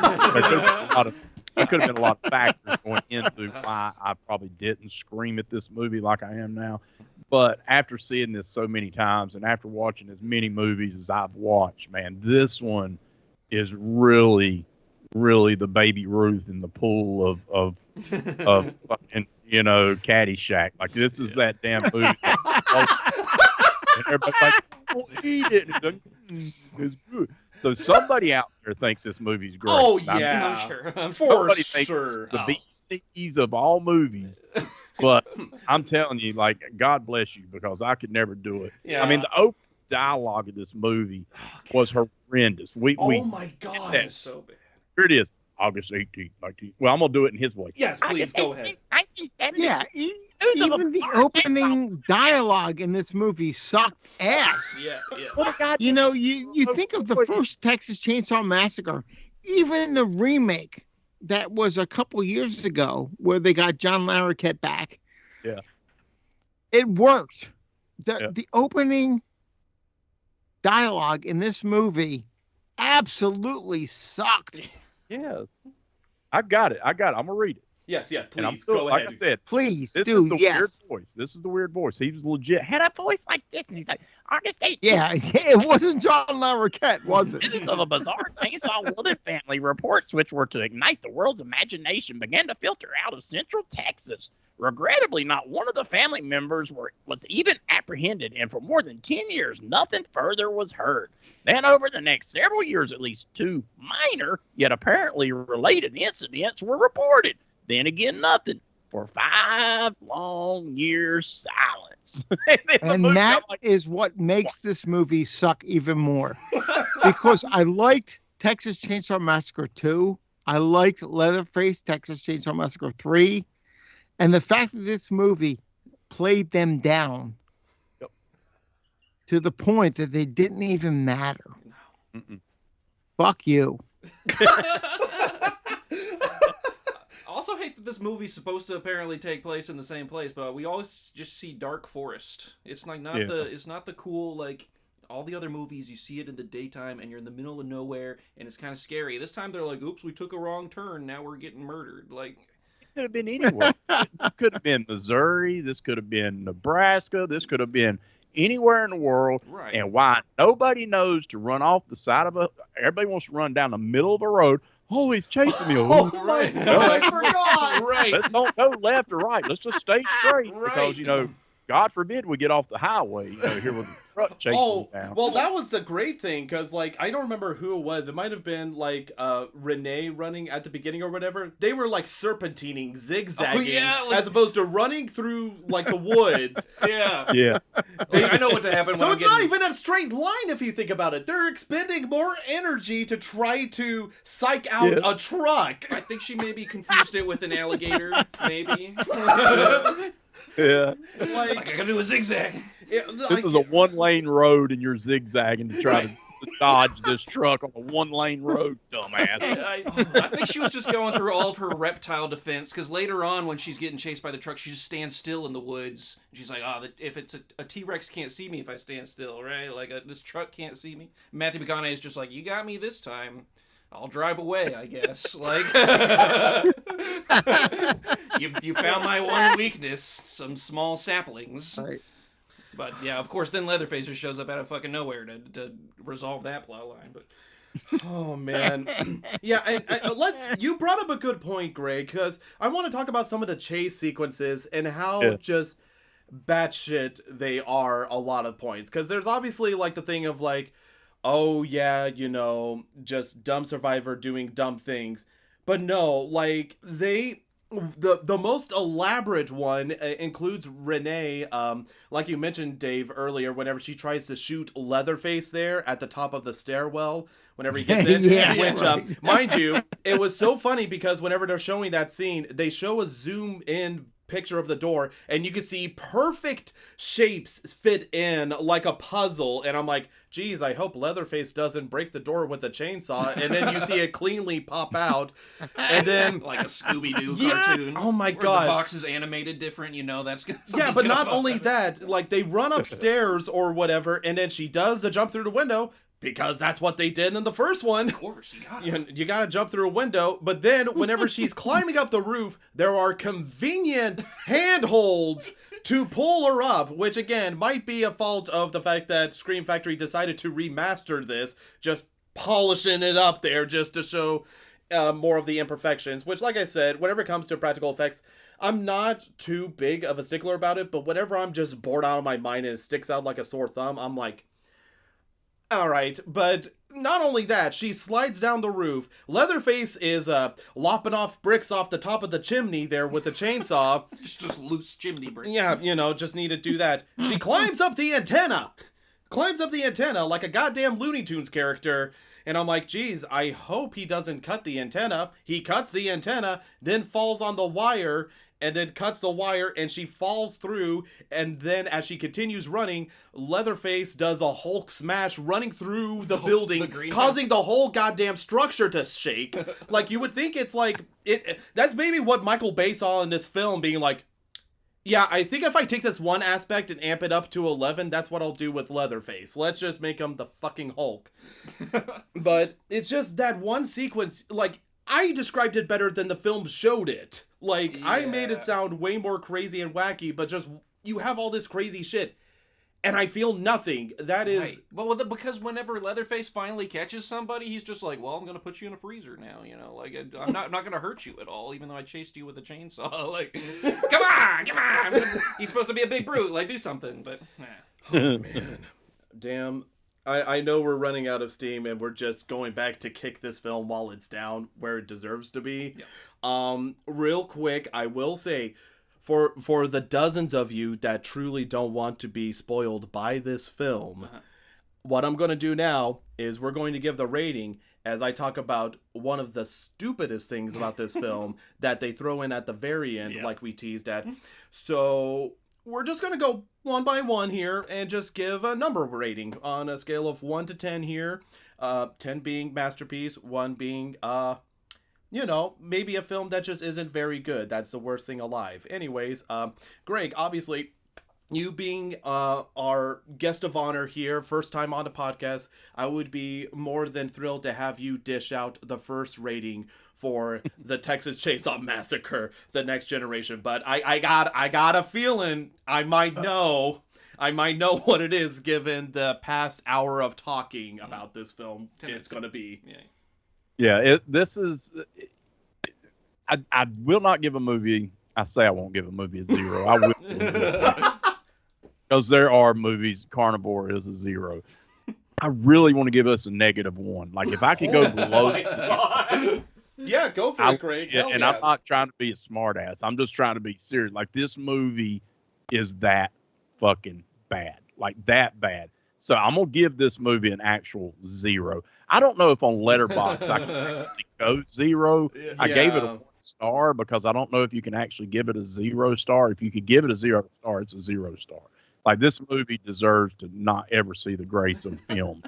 E: there could have been a lot of factors going into why I probably didn't scream at this movie like I am now. But after seeing this so many times and after watching as many movies as I've watched, man, this one is really, really the Baby Ruth in the pool of fucking, you know, Caddyshack. Like, this is that damn movie. And everybody's like, oh, eat it. It's good. So somebody out there thinks this movie's great.
B: Oh, yeah.
C: I'm sure.
B: For
E: thinks
B: sure.
E: it's the beasties of all movies. But I'm telling you, like, God bless you, because I could never do it.
B: Yeah.
E: I mean, the open dialogue of this movie was horrendous.
B: Oh, my God.
C: That's so bad.
E: Here it is. August 18th, 19th. Well, I'm going to do it in his voice.
B: Yes, please, go ahead.
F: Yeah, even the opening dialogue in this movie sucked ass.
B: Yeah.
F: You know, you think of the first Texas Chainsaw Massacre, even the remake that was a couple years ago where they got John Larroquette back.
E: Yeah.
F: It worked. The opening dialogue in this movie absolutely sucked.
E: Yes. I got it. I'm going to read it.
B: Yes, yeah,
E: And I'm
B: please,
E: still,
B: go
E: like
B: ahead.
E: I said,
F: Please
E: this
F: do,
E: is the
F: yes.
E: weird voice. This is the weird voice. He was legit. Had a voice like this, and he's like, August 18th.
F: Yeah, it wasn't John Larroquette, was it?
D: News of a bizarre chainsaw wielding family reports which were to ignite the world's imagination began to filter out of Central Texas. Regrettably, not one of the family members was even apprehended, and for more than 10 years, nothing further was heard. Then over the next several years, at least 2 minor, yet apparently related incidents were reported. Then again, nothing. For 5 long years, silence.
E: sucks.
F: And that is what makes this movie suck even more. Because I liked Texas Chainsaw Massacre 2. I liked Leatherface, Texas Chainsaw Massacre 3. And the fact that this movie played them down to the point that they didn't even matter. Fuck you.
C: Also hate that this movie's supposed to apparently take place in the same place, but we always just see dark forest. It's like it's not the cool, like all the other movies you see it in the daytime and you're in the middle of nowhere and it's kind of scary. This time they're like, oops, we took a wrong turn, now we're getting murdered. Like,
E: it could have been anywhere. This could have been Missouri, this could have been Nebraska, this could have been anywhere in the world.
C: right.
E: And why nobody knows to run off the side of everybody wants to run down the middle of the road. Oh, he's chasing me.
B: Oh my God, I forgot.
C: Right.
E: Let's don't go left or right. Let's just stay straight.
C: Right.
E: Because, God forbid we get off the highway, here with the truck chasing down.
B: Well, that was the great thing, because, like, I don't remember who it was. It might have been, like, Renee running at the beginning or whatever. They were, like, serpentining, zigzagging, as opposed to running through, like, the woods.
E: Yeah.
C: I know what to happen.
B: So
C: when
B: it's not even a straight line if you think about it. They're expending more energy to try to psych out a truck.
C: I think she maybe confused it with an alligator, maybe.
E: Yeah.
C: Like, I gotta do a zigzag.
E: This is a one-lane road, and you're zigzagging to try to dodge this truck on a one-lane road, dumbass.
C: I think she was just going through all of her reptile defense, because later on, when she's getting chased by the truck, she just stands still in the woods. She's like, if it's a T-Rex can't see me if I stand still, right? Like, this truck can't see me. Matthew McConaughey is just like, you got me this time. I'll drive away, I guess. Like, you found my one weakness, some small saplings.
F: Right.
C: But yeah, of course, then Leatherface shows up out of fucking nowhere to resolve that plot line. But
B: oh man, yeah. You brought up a good point, Greg, because I want to talk about some of the chase sequences and how just batshit they are a lot of points. Because there's obviously like the thing of like, oh yeah, just dumb survivor doing dumb things. But no, like the most elaborate one includes Renee, like you mentioned, Dave, earlier, whenever she tries to shoot Leatherface there at the top of the stairwell, whenever he gets in. Which, mind you, it was so funny because whenever they're showing that scene, they show a zoom in picture of the door and you can see perfect shapes fit in like a puzzle, and I'm like, geez, I hope Leatherface doesn't break the door with the chainsaw. And then you see it cleanly pop out, and then
C: like a Scooby-Doo cartoon.
B: Oh my
C: god,
B: god,
C: the box is animated different, that's gonna,
B: yeah. But not only that, like they run upstairs or whatever, and then she does the jump through the window, because that's what they did in the first one.
C: Of course,
B: you gotta jump through a window. But then whenever she's climbing up the roof, there are convenient handholds to pull her up, which again might be a fault of the fact that Scream Factory decided to remaster this, just polishing it up there just to show more of the imperfections, which, like I said, whenever it comes to practical effects, I'm not too big of a stickler about it, but whenever I'm just bored out of my mind and it sticks out like a sore thumb, I'm like, alright. But not only that, she slides down the roof. Leatherface is lopping off bricks off the top of the chimney there with the chainsaw.
C: just loose chimney bricks.
B: Yeah, just need to do that. She climbs up the antenna like a goddamn Looney Tunes character. And I'm like, geez, I hope he doesn't cut the antenna. He cuts the antenna, then falls on the wire, and then cuts the wire, and she falls through. And then as she continues running, Leatherface does a Hulk smash running through the building, causing the whole goddamn structure to shake. Like, you would think it's like, that's maybe what Michael Bay saw in this film, being like, yeah, I think if I take this one aspect and amp it up to 11, that's what I'll do with Leatherface. Let's just make him the fucking Hulk. But it's just that one sequence, like, I described it better than the film showed it. Like, yeah. I made it sound way more crazy and wacky, but just, you have all this crazy shit, and I feel nothing. That is... Right.
C: Well, because whenever Leatherface finally catches somebody, he's just like, well, I'm going to put you in a freezer now, like, I'm not going to hurt you at all, even though I chased you with a chainsaw. Like, come on! He's supposed to be a big brute, like, do something, but...
B: Oh, man. Damn. I know we're running out of steam, and we're just going back to kick this film while it's down where it deserves to be.
C: Yeah.
B: Real quick, I will say, for the dozens of you that truly don't want to be spoiled by this film, what I'm going to do now is we're going to give the rating as I talk about one of the stupidest things about this film that they throw in at the very end, like we teased at. So we're just going to go one by one here and just give a number rating on a scale of 1 to 10 here. 10 being masterpiece, 1 being, maybe a film that just isn't very good. That's the worst thing alive. Anyways, Greg, obviously, you being our guest of honor here, first time on the podcast, I would be more than thrilled to have you dish out the first rating for the Texas Chainsaw Massacre, The Next Generation. But I got a feeling I might know what it is given the past hour of talking about this film. It's going to be.
E: This is. I will not give a movie. I say I won't give a movie a 0. I will. Because there are movies, Carnivore is a 0. I really want to give us a -1. Like, if I could go below...
B: Yeah, go for it, Greg.
E: I'm not trying to be a smartass. I'm just trying to be serious. Like, this movie is that fucking bad. Like, that bad. So I'm going to give this movie an actual 0. I don't know if on Letterboxd I can actually go 0. I gave it a 1 star because I don't know if you can actually give it a 0 star. If you could give it a 0 star, it's a 0 star. Like, this movie deserves to not ever see the grace of film.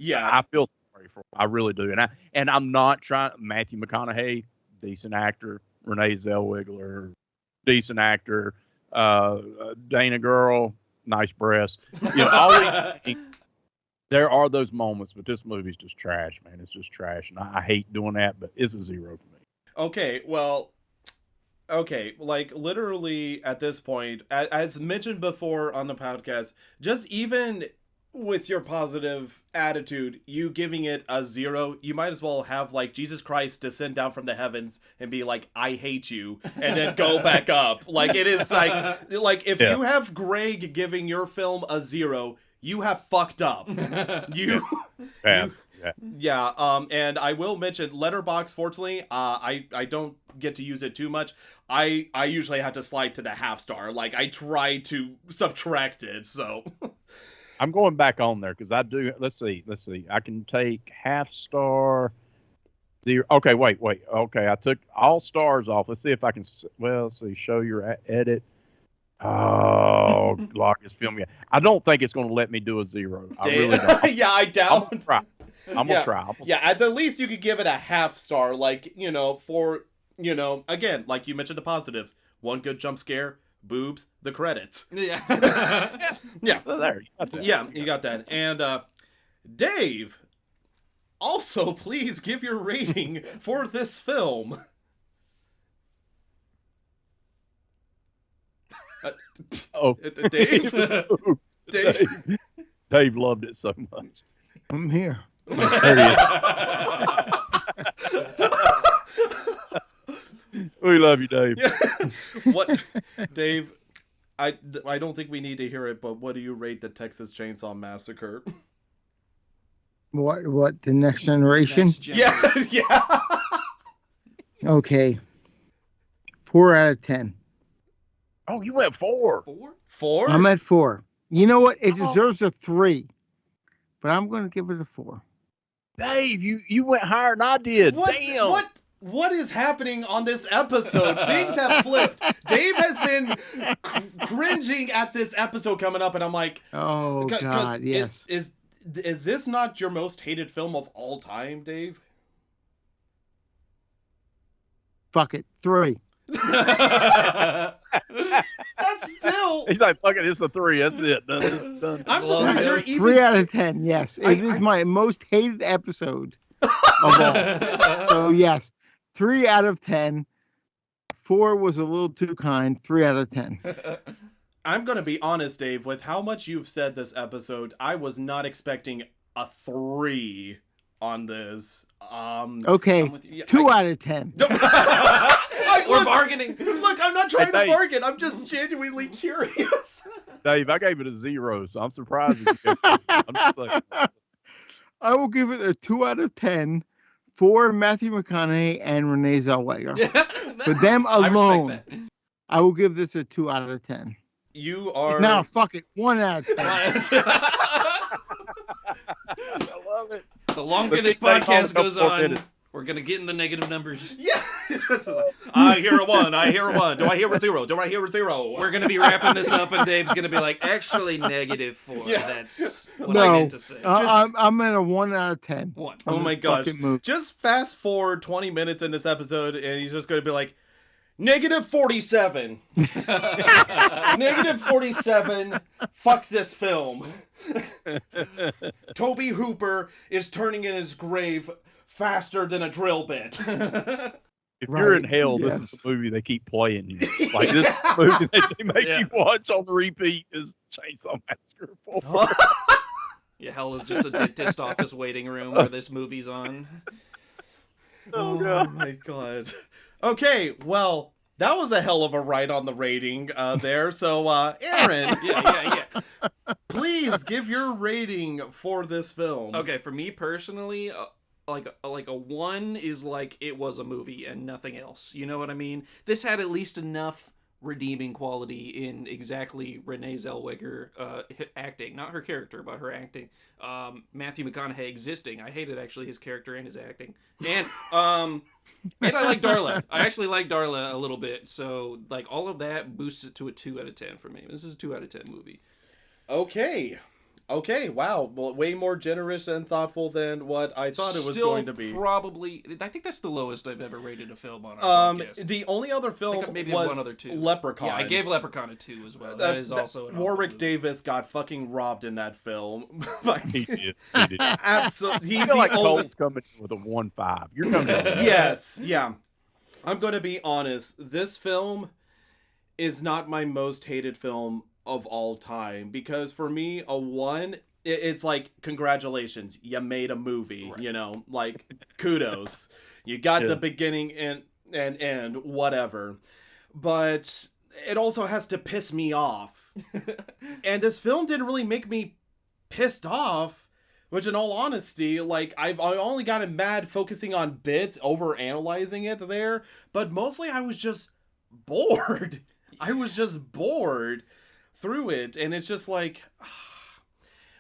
E: I feel sorry for him. I really do. And I'm not trying. Matthew McConaughey, decent actor. Renee Zellweger, decent actor. Dana Girl, nice breasts. There are those moments, but this movie's just trash, man. It's just trash. And I hate doing that, but it's a 0 for me.
B: Okay, like, literally at this point, as mentioned before on the podcast, just even with your positive attitude, you giving it a 0, you might as well have, like, Jesus Christ descend down from the heavens and be like, I hate you, and then go back up. Like, it is like if you have Greg giving your film a 0, you have fucked up. And I will mention Letterboxd. Fortunately, I don't get to use it too much. I usually have to slide to the half star. Like, I try to subtract it. So
E: I'm going back on there because I do. Let's see. I can take half star. 0. Okay, wait. Okay, I took all stars off. Let's see if I can. Well, let's see. Show your edit. Oh, lock this film. I don't think it's going to let me do a 0. I really don't.
B: I doubt.
E: I'm gonna try.
B: At the least you could give it a half star, like, for, again, like you mentioned the positives. 1 good jump scare, boobs, the credits.
E: So there,
B: you got that. And Dave, also please give your rating for this film. Dave?
E: Dave loved it so much.
F: I'm here.
E: There he is. We love you, Dave.
B: What, Dave? I don't think we need to hear it, but what do you rate the Texas Chainsaw Massacre?
F: What? The Next Generation?
B: Yeah.
F: Okay. 4 out of 10.
E: Oh, you went 4.
B: 4?
F: I'm at 4. You know what? It deserves a 3, but I'm going to give it a 4.
E: Dave, you went higher than I did. Damn.
B: What is happening on this episode? Things have flipped. Dave has been cringing at this episode coming up, and I'm like,
F: oh God, yes.
B: Is this not your most hated film of all time, Dave?
F: Fuck it, 3.
B: That's still.
E: He's like, fuck it, it's a 3. That's it. Done.
B: I'm surprised you're even.
F: 3 out of 10. Yes, it is my most hated episode of all. So yes, 3 out of 10. 4 was a little too kind. 3 out of 10.
B: I'm gonna be honest, Dave. With how much you've said this episode, I was not expecting a 3 on this.
F: Okay, 2 out of 10.
C: We're bargaining.
B: Look, I'm not trying to bargain. I'm just genuinely curious.
E: Dave, I gave it a 0, so I'm surprised. I'm just like,
F: I will give it a 2 out of 10 for Matthew McConaughey and Renee Zellweger. For them alone, I will give this a 2 out of 10.
B: You are
F: No, fuck it. 1 out of 10.
E: I love it.
C: The longer
E: Let's
C: this
E: get back on
C: podcast
E: a couple
C: goes
E: more
C: on,
E: minutes.
C: we're gonna get in the negative numbers.
B: Yeah. I hear a 1. I hear a 1. Do I hear a 0? Do I hear a 0?
C: We're gonna be wrapping this up, and Dave's gonna be like, actually, -4.
B: Yeah.
C: That's what I
F: No,
C: meant to say.
F: I'm at a 1 out of 10.
C: 1.
B: Oh
F: on
B: my
F: this
B: gosh.
F: fucking movie.
B: Just fast forward 20 minutes in this episode, and he's just going to be like, -47. -47. Fuck this film. Toby Hooper is turning in his grave faster than a drill bit.
E: If you're in
F: Right,
E: hell,
F: yes.
E: this is the movie they keep playing you. Like this movie that they make
C: Yeah.
E: you watch on repeat is Chainsaw Massacre 4.
C: Yeah, hell is just a dentist office waiting room where this movie's on.
B: Oh
E: God.
B: my god. Okay, well, that was a hell of a ride on the rating there. So, Aaron,
C: Yeah.
B: please give your rating for this film.
C: Okay, for me personally, like a 1 is like it was a movie and nothing else. You know what I mean? This had at least enough redeeming quality in exactly Renee Zellweger acting, not her character, but her acting. Matthew McConaughey existing. I hated actually his character and his acting. And I like Darla. I actually like Darla a little bit. So like all of that boosts it to a 2 out of 10 for me. This is a 2 out of 10 movie.
B: Okay, wow. Well, way more generous and thoughtful than what I thought it was
C: Still
B: going to be.
C: Probably, I think that's the lowest I've ever rated a film on our podcast.
B: The only other film
C: maybe
B: was
C: one other 2.
B: Leprechaun.
C: Yeah, I gave Leprechaun a 2 as well. That is also an awful
B: Warwick
C: movie.
B: Davis got fucking robbed in that film.
E: He did. He did.
B: Absolutely.
E: I
B: He's
E: feel like
B: the only...
E: Cole's coming in with a 1.5. You're coming in.
B: Yes, yeah. I'm going to be honest. This film is not my most hated film of all time because for me, a 1, it's like, congratulations, you made a movie,
C: Right.
B: you know, like, kudos. You got
E: Yeah.
B: the beginning and end, whatever. But it also has to piss me off. And this film didn't really make me pissed off. Which, in all honesty, like, I only gotten mad focusing on bits, over analyzing it there, but mostly I was just bored. I was just bored through it, and it's just like,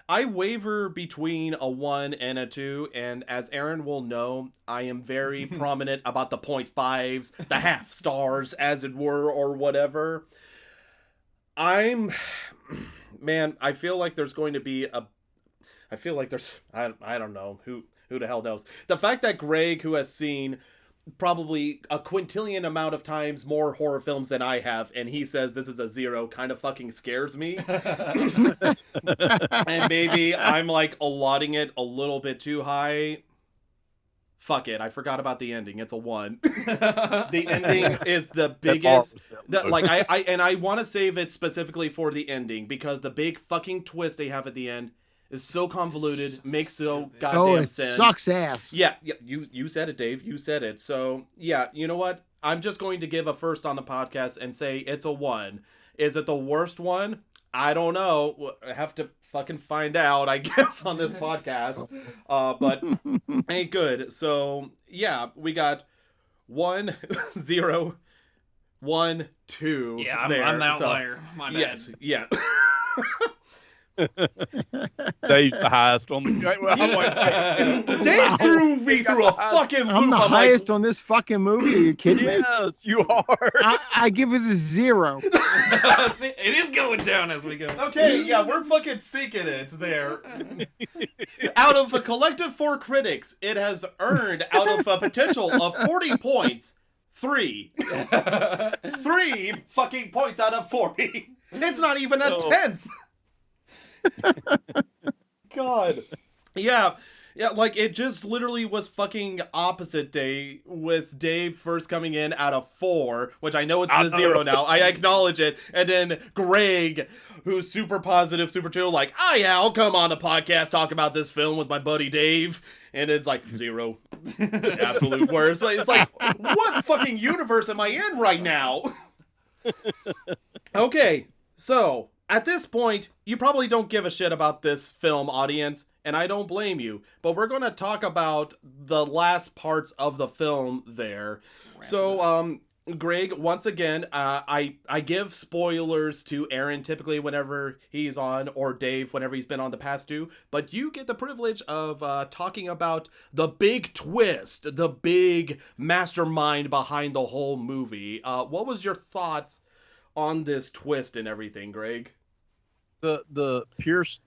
B: I waver between a 1 and a 2, and as Aaron will know, I am very prominent about the 0.5s, the half stars, as it were, or whatever. Man, I feel like there's going to be I don't know, who the hell knows. The fact that Greg, who has seen probably a quintillion amount of times more horror films than I have, and he says this is a 0, kind of fucking scares me. And maybe I'm like allotting it a little bit too high. Fuck it, I forgot about the ending. It's a 1. The ending is the biggest. I want to save it specifically for the ending because the big fucking twist they have at the end is so convoluted, makes so
C: stupid.
B: goddamn
F: It
B: sense.
F: sucks ass.
B: Yeah, you said it, Dave. You said it. So, yeah, you know what? I'm just going to give a first on the podcast and say it's a 1. Is it the worst one? I don't know. I have to fucking find out, I guess, on this podcast. But ain't good. So, yeah, we got 1, 0, 1, 2.
C: Yeah, I'm
B: there.
C: the
B: So,
C: outlier. My bad.
B: yes, yeah.
E: Dave's the highest on the. I'm like,
B: Dave threw me through a fucking loop.
F: I'm the
B: like,
F: highest on this fucking movie. Are you kidding me?
E: yes, you are.
F: I give it a 0.
C: See, it is going down as we go.
B: Okay, yeah, we're fucking sinking it there. Out of a collective 4 critics, it has earned, out of a potential of 40 points, 3. 3 fucking points out of 40. It's not even a 10th. God. Yeah, like it just literally was fucking opposite day with Dave first coming in out of 4, which I know it's the 0 now. I acknowledge it. And then Greg, who's super positive, super chill, like, oh yeah, I'll come on the podcast, talk about this film with my buddy Dave. And it's like 0. Absolute worst. It's like, what fucking universe am I in right now? Okay, so at this point, you probably don't give a shit about this film, audience, and I don't blame you. But we're going to talk about the last parts of the film there. So, Greg, once again, I give spoilers to Aaron typically whenever he's on, or Dave whenever he's been on the past two, but you get the privilege of talking about the big twist, the big mastermind behind the whole movie. What was your thoughts on this twist and everything, Greg?
E: The Pierce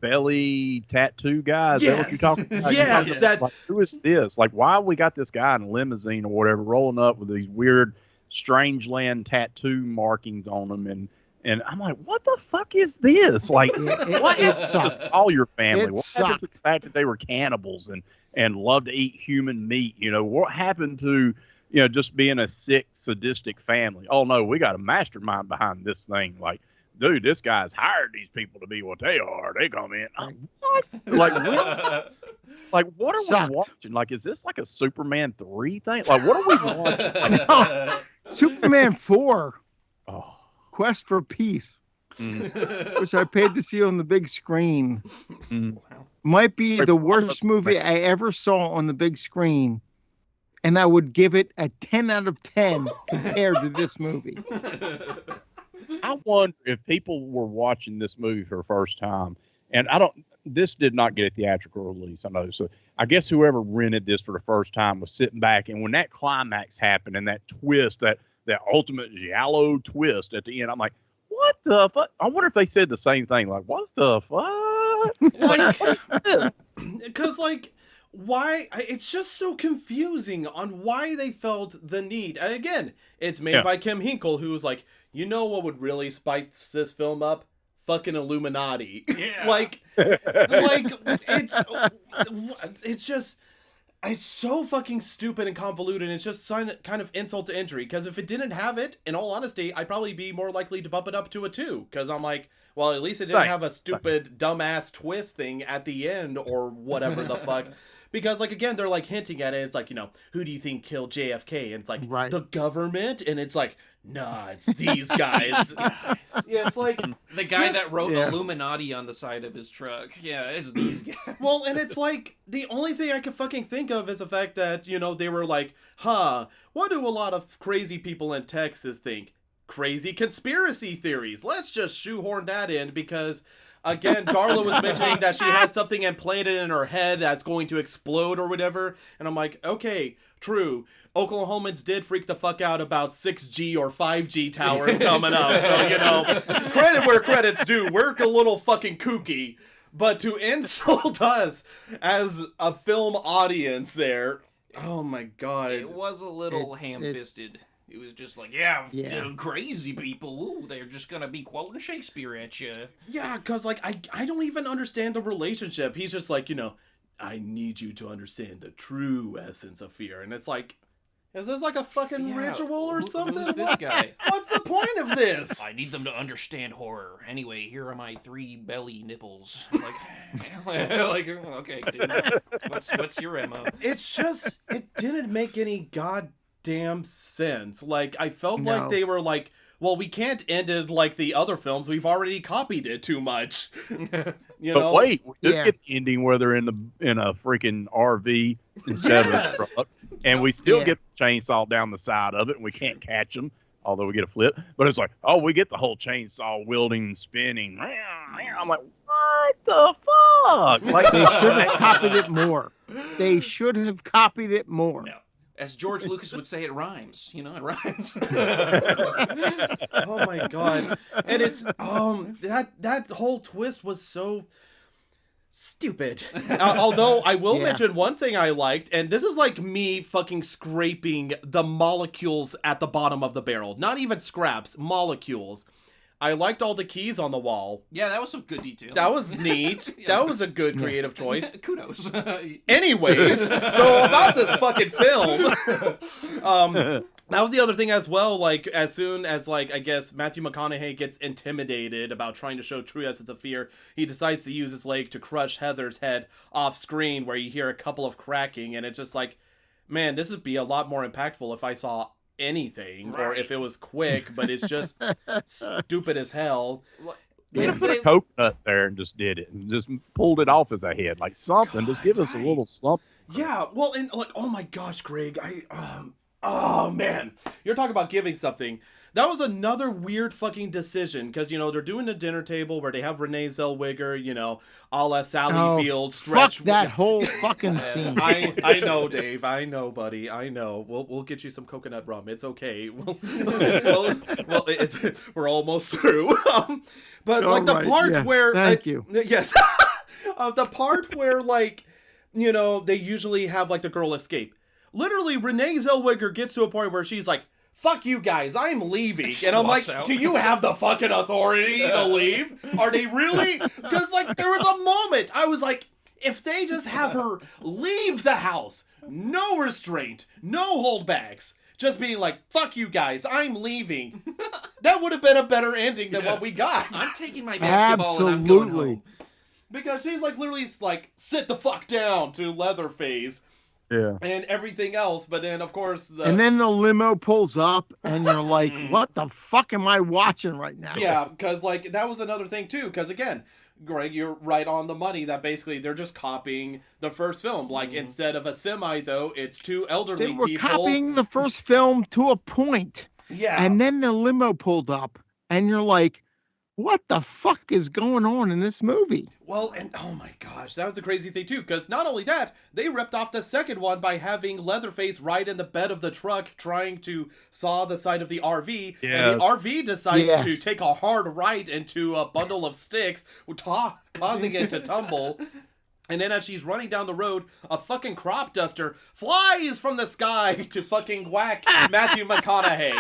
E: belly tattoo guy. Is that what you're talking about?
B: Yes. That...
E: Like, who is this? Like, why we got this guy in a limousine or whatever rolling up with these weird strange land tattoo markings on him, and I'm like, what the fuck is this? Like, what? It sucked. All your family. What happened to the fact that they were cannibals and loved to eat human meat? You know, what happened to, you know, just being a sick, sadistic family? Oh no, we got a mastermind behind this thing. Like, dude, this guy's hired these people to be what they are. They come in. What? Like, really? Like, what are we watching? Like, is this like a Superman 3 thing? Like, what are we watching?
F: No. Superman 4.
E: Oh.
F: Quest for Peace. Which I paid to see on the big screen. Might be the worst movie I ever saw on the big screen. And I would give it a 10 out of 10 compared to this movie.
E: I wonder if people were watching this movie for the first time, and this did not get a theatrical release, I know. So I guess whoever rented this for the first time was sitting back, and when that climax happened and that twist, that ultimate giallo twist at the end, I'm like, what the fuck? I wonder if they said the same thing. Like, what the fuck?
B: Like, what is this? Because, like, why? It's just so confusing on why they felt the need. And again, it's made by Kim Hinkle, who was like, you know what would really spice this film up? Fucking Illuminati.
C: Yeah.
B: like it's just, it's so fucking stupid and convoluted, and it's just kind of insult to injury, because if it didn't have it, in all honesty, I'd probably be more likely to bump it up to a 2, because I'm like, well, at least it didn't have a stupid dumbass twist thing at the end or whatever the fuck. Because, like, again, they're, like, hinting at it. It's like, you know, who do you think killed JFK? And it's like, the government? And it's like, nah, it's these guys. Yeah, it's like...
C: The guy that wrote Illuminati on the side of his truck. Yeah, it's these guys.
B: Well, and it's like, the only thing I could fucking think of is the fact that, you know, they were like, what do a lot of crazy people in Texas think? Crazy conspiracy theories. Let's just shoehorn that in, because... Again, Darla was mentioning that she has something implanted in her head that's going to explode or whatever. And I'm like, okay, true. Oklahomans did freak the fuck out about 6G or 5G towers coming up. So, you know, credit where credit's due. We're a little fucking kooky. But to insult us as a film audience there, oh my God.
C: It was a little ham-fisted. It was just like, you know, crazy people, ooh, they're just gonna be quoting Shakespeare at you.
B: Yeah, because, like, I don't even understand the relationship. He's just like, you know, I need you to understand the true essence of fear. And it's like, is this like a fucking ritual or something?
C: Who's this guy?
B: What's the point of this?
C: I need them to understand horror. Anyway, here are my 3 belly nipples. Like, okay, dude, what's your MO?
B: It's just, it didn't make any goddamn sense. Like, I felt like they were like, well, we can't end it like the other films. We've already copied it too much. You know?
E: But wait, we did get the ending where they're in a freaking RV instead of a truck, and we still get the chainsaw down the side of it, and we can't catch them, although we get a flip. But it's like, oh, we get the whole chainsaw wielding and spinning. I'm like, what the fuck? Like,
F: they should have copied it more. They should have copied it more.
C: No. As George Lucas would say, it rhymes. You know, it rhymes.
B: Oh my God. And it's that whole twist was so stupid. Although I will mention one thing I liked, and this is like me fucking scraping the molecules at the bottom of the barrel. Not even scraps, molecules. I liked all the keys on the wall.
C: Yeah, that was some good detail.
B: That was neat. That was a good creative choice.
C: Kudos.
B: Anyways, so about this fucking film, that was the other thing as well. Like, as soon as, like, I guess Matthew McConaughey gets intimidated about trying to show true essence of fear, he decides to use his leg to crush Heather's head off screen, where you hear a couple of cracking, and it's just like, man, this would be a lot more impactful if I saw anything, or if it was quick, but it's just stupid as hell.
E: They put a coconut there and just did it and just pulled it off as a head, like something. Just give us a little something.
B: Yeah, well, and like, oh my gosh, Greg, Oh man, you're talking about giving something. That was another weird fucking decision because, you know, they're doing the dinner table where they have Renee Zellweger, you know, a la Sally Field stretch.
F: Fuck that whole fucking scene.
B: I know, Dave. I know, buddy. I know. We'll get you some coconut rum. It's okay. We're almost through. But like the part where
F: thank you.
B: Yes, the part where, like, you know, they usually have like the girl escape. Literally, Renee Zellweger gets to a point where she's like, fuck you guys, I'm leaving. And I'm like, do you have the fucking authority to leave? Are they really? Because, like, there was a moment I was like, if they just have her leave the house, no restraint, no holdbacks, just being like, fuck you guys, I'm leaving, that would have been a better ending than what we got.
C: I'm taking my basketball and I'm going home.
B: Because she's like, literally, like, sit the fuck down to Leatherface.
E: Yeah.
B: And everything else, but then of course
F: and then the limo pulls up, and you're like, "What the fuck am I watching right now?"
B: Yeah, because like that was another thing too. Because again, Greg, you're right on the money that basically they're just copying the first film. Like instead of a semi, though, it's two elderly
F: people. They were
B: people.
F: copying the first film to a point.
B: Yeah.
F: And then the limo pulled up, and you're like, what the fuck is going on in this movie?
B: Well, and oh my gosh, that was the crazy thing too, because not only that, they ripped off the second one by having Leatherface ride in the bed of the truck trying to saw the side of the RV, and the RV decides to take a hard right into a bundle of sticks, causing it to tumble. And then as she's running down the road, a fucking crop duster flies from the sky to fucking whack Matthew McConaughey.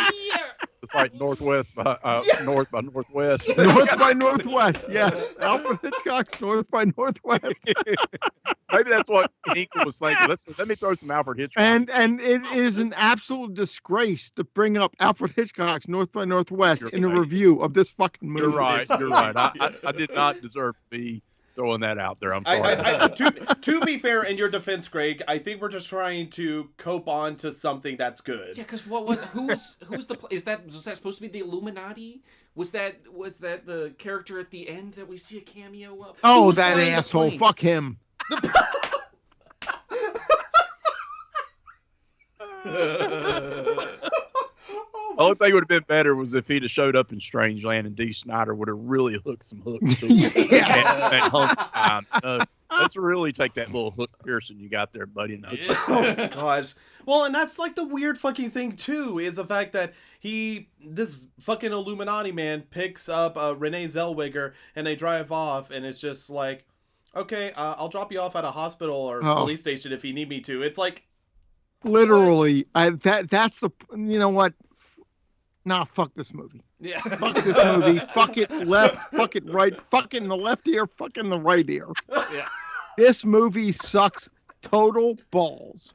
E: It's like Northwest by North by Northwest.
F: North by Northwest, yes. Alfred Hitchcock's North by Northwest.
E: Maybe that's what Hinkle was thinking. Let me throw some Alfred Hitchcock.
F: And it is an absolute disgrace to bring up Alfred Hitchcock's North by Northwest in a review of this fucking movie.
E: You're right. You're right. I did not deserve to be throwing that out there. I'm sorry.
B: To be fair, in your defense, Greg, I think we're just trying to cope on to something that's good.
C: Yeah, because was that supposed to be the Illuminati? Was that the character at the end that we see a cameo of?
F: Oh, that asshole! Fuck him.
E: The only thing would have been better was if he'd have showed up in Strangeland and D. Snyder would have really hooked some hooks to him and hung time. Let's really take that little hook piercing you got there, buddy.
B: Oh, gosh. Well, and that's like the weird fucking thing, too, is the fact that this fucking Illuminati man picks up Renee Zellweger and they drive off, and it's just like, okay, I'll drop you off at a hospital or police station if you need me to. It's like,
F: literally, that's the, you know what? Nah, fuck this movie.
C: Yeah.
F: Fuck this movie. Fuck it left. Fuck it right. Fuck in the left ear. Fuck in the right ear.
C: Yeah.
F: This movie sucks total balls.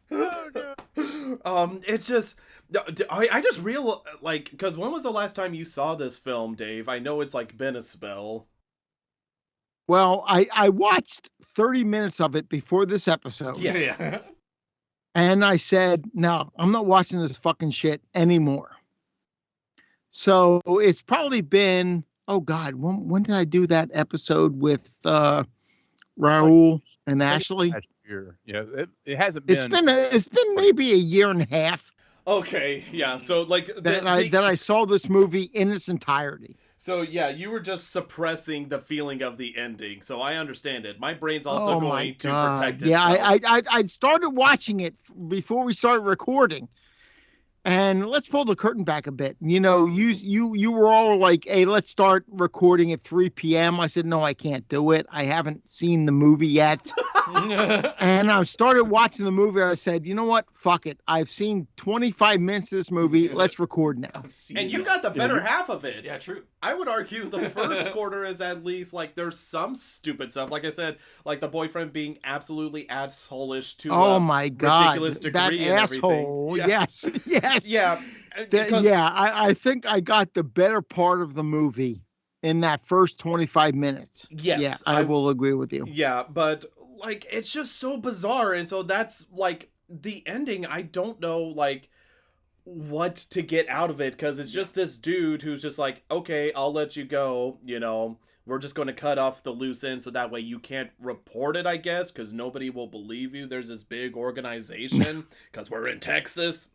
B: It's just, I just like, because when was the last time you saw this film, Dave? I know it's like been a spell.
F: Well, I watched 30 minutes of it before this episode.
B: Yes.
C: Yeah.
F: And I said, no, I'm not watching this fucking shit anymore. So it's probably been, oh God, when did I do that episode with Raul and Ashley?
E: Last year. Yeah, it hasn't been.
F: It's been maybe a year and a half.
B: Okay, yeah. So like
F: that I saw this movie in its entirety.
B: So yeah, you were just suppressing the feeling of the ending. So I understand it. My brain's also going to protect itself.
F: Yeah, I started watching it before we started recording. And let's pull the curtain back a bit. You know, you were all like, hey, let's start recording at 3 p.m. I said, no, I can't do it. I haven't seen the movie yet. And I started watching the movie. I said, you know what? Fuck it. I've seen 25 minutes of this movie. Let's record now.
B: And you got the better half of it.
C: Yeah, true.
B: I would argue the first quarter is at least, like, there's some stupid stuff. Like I said, like the boyfriend being absolutely assholish to
F: my God,
B: ridiculous degree
F: that
B: and
F: asshole.
B: everything.
F: Yes.
B: Yeah.
F: I think I got the better part of the movie in that first 25 minutes.
B: Yes.
F: Yeah, I will agree with you.
B: Yeah, but, like, it's just so bizarre. And so that's, like, the ending, I don't know, like, what to get out of it, because it's just this dude who's just like, okay, I'll let you go, you know, we're just going to cut off the loose end so that way you can't report it, I guess, because nobody will believe you. There's this big organization because we're in Texas.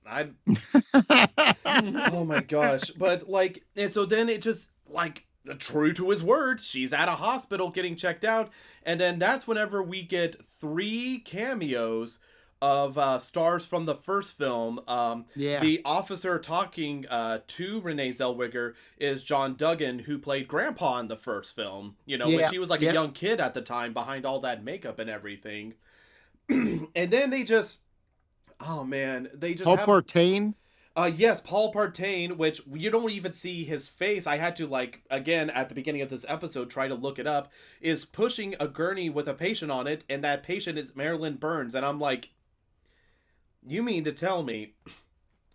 B: Oh my gosh. But like, and so then it just like, true to his word, she's at a hospital getting checked out, and then that's whenever we get 3 cameos of stars from the first film. The officer talking to Renee Zellweger is John Duggan, who played Grandpa in the first film, you know, when she was like a young kid at the time behind all that makeup and everything. And then they just, oh man, they just
F: Paul Partain.
B: Yes, Paul Partain, which you don't even see his face. I had to, like, again, at the beginning of this episode, try to look it up, is pushing a gurney with a patient on it, and that patient is Marilyn Burns. And I'm like, you mean to tell me,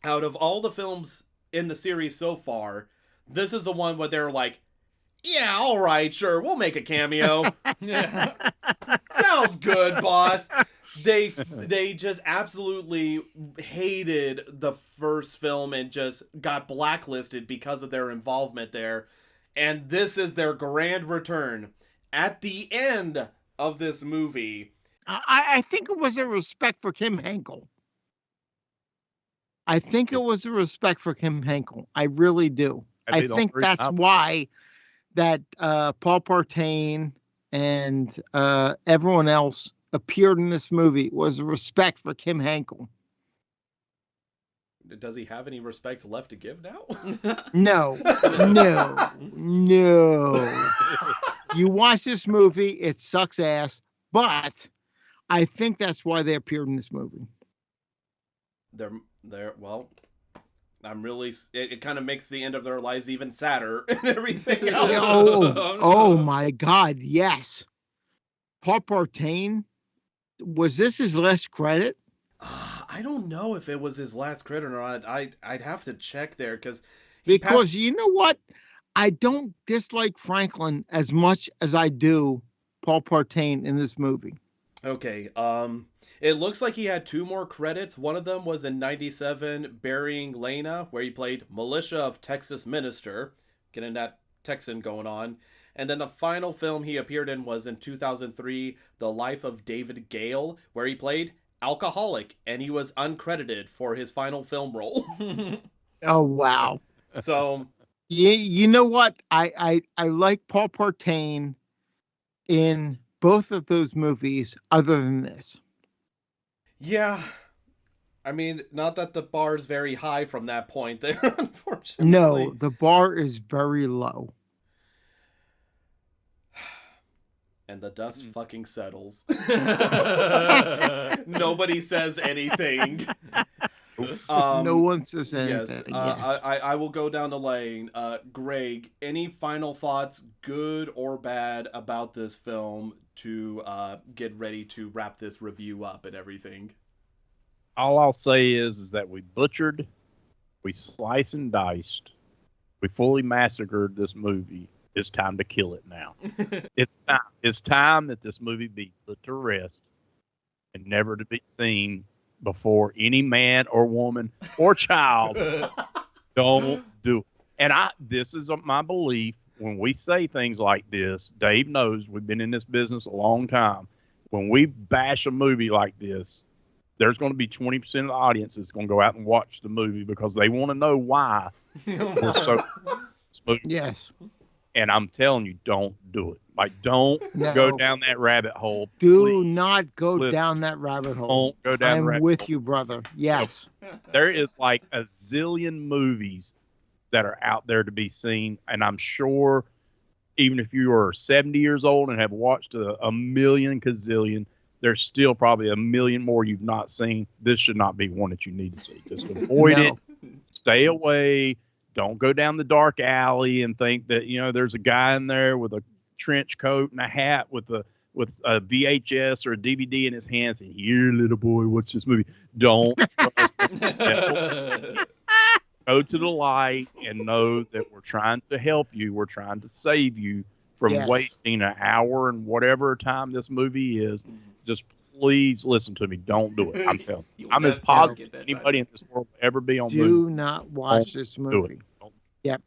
B: out of all the films in the series so far, this is the one where they're like, yeah, all right, sure, we'll make a cameo. Sounds good, boss. They just absolutely hated the first film and just got blacklisted because of their involvement there. And this is their grand return at the end of this movie.
F: I think it was a respect for Kim Henkel. I think it was a respect for Kim Henkel. I really do. I think that's why that Paul Partain and everyone else appeared in this movie, was a respect for Kim Henkel.
B: Does he have any respect left to give now?
F: No. You watch this movie, it sucks ass, but I think that's why they appeared in this movie.
B: Well, I'm really, it kind of makes the end of their lives even sadder and everything else.
F: Oh my God, yes. Paul Partain, was this his last credit?
B: I don't know if it was his last credit or not. I'd have to check there because
F: you know what? I don't dislike Franklin as much as I do Paul Partain in this movie.
B: Okay, it looks like he had 2 more credits. One of them was in '97, Burying Lena, where he played Militia of Texas Minister, getting that Texan going on. And then the final film he appeared in was in 2003, The Life of David Gale, where he played alcoholic, and he was uncredited for his final film role.
F: Oh, wow.
B: So,
F: you know what? I like Paul Partain in both of those movies other than this.
B: Yeah. I mean, not that the bar is very high from that point there, unfortunately.
F: No, the bar is very low.
B: And the dust fucking settles. Nobody says anything.
F: No one says anything.
B: Yes. I will go down the lane. Greg, any final thoughts, good or bad, about this film to get ready to wrap this review up and everything?
E: All I'll say is that we butchered, we sliced and diced, we fully massacred this movie. It's time to kill it now. It's time. It's time that this movie be put to rest and never to be seen before any man or woman or child. Don't do it. And this is my belief. When we say things like this, Dave knows we've been in this business a long time. When we bash a movie like this, there's going to be 20% of the audience that's going to go out and watch the movie because they want to know why we're so smooth.
F: Yes.
E: And I'm telling you, don't do it. Like, don't go down that rabbit hole.
F: Do not go down that rabbit hole.
E: Don't go down the rabbit hole.
F: I'm with you, brother. Yes.
E: There is like a zillion movies that are out there to be seen. And I'm sure even if you are 70 years old and have watched a million gazillion, there's still probably a million more you've not seen. This should not be one that you need to see. Just avoid it. Stay away. Don't go down the dark alley and think that, you know, there's a guy in there with a trench coat and a hat with a VHS or a DVD in his hands and here, little boy, watch this movie. Don't. Go to the light and know that we're trying to help you. We're trying to save you from wasting an hour and whatever time this movie is. Just please listen to me. Don't do it. I'm telling you.
C: You will
E: I'm as
C: never
E: positive
C: get that
E: as anybody
C: time.
E: in this world will ever be on
F: Do
E: movies.
F: not watch this
E: Do it.
F: movie.
E: Don't-
F: Yep.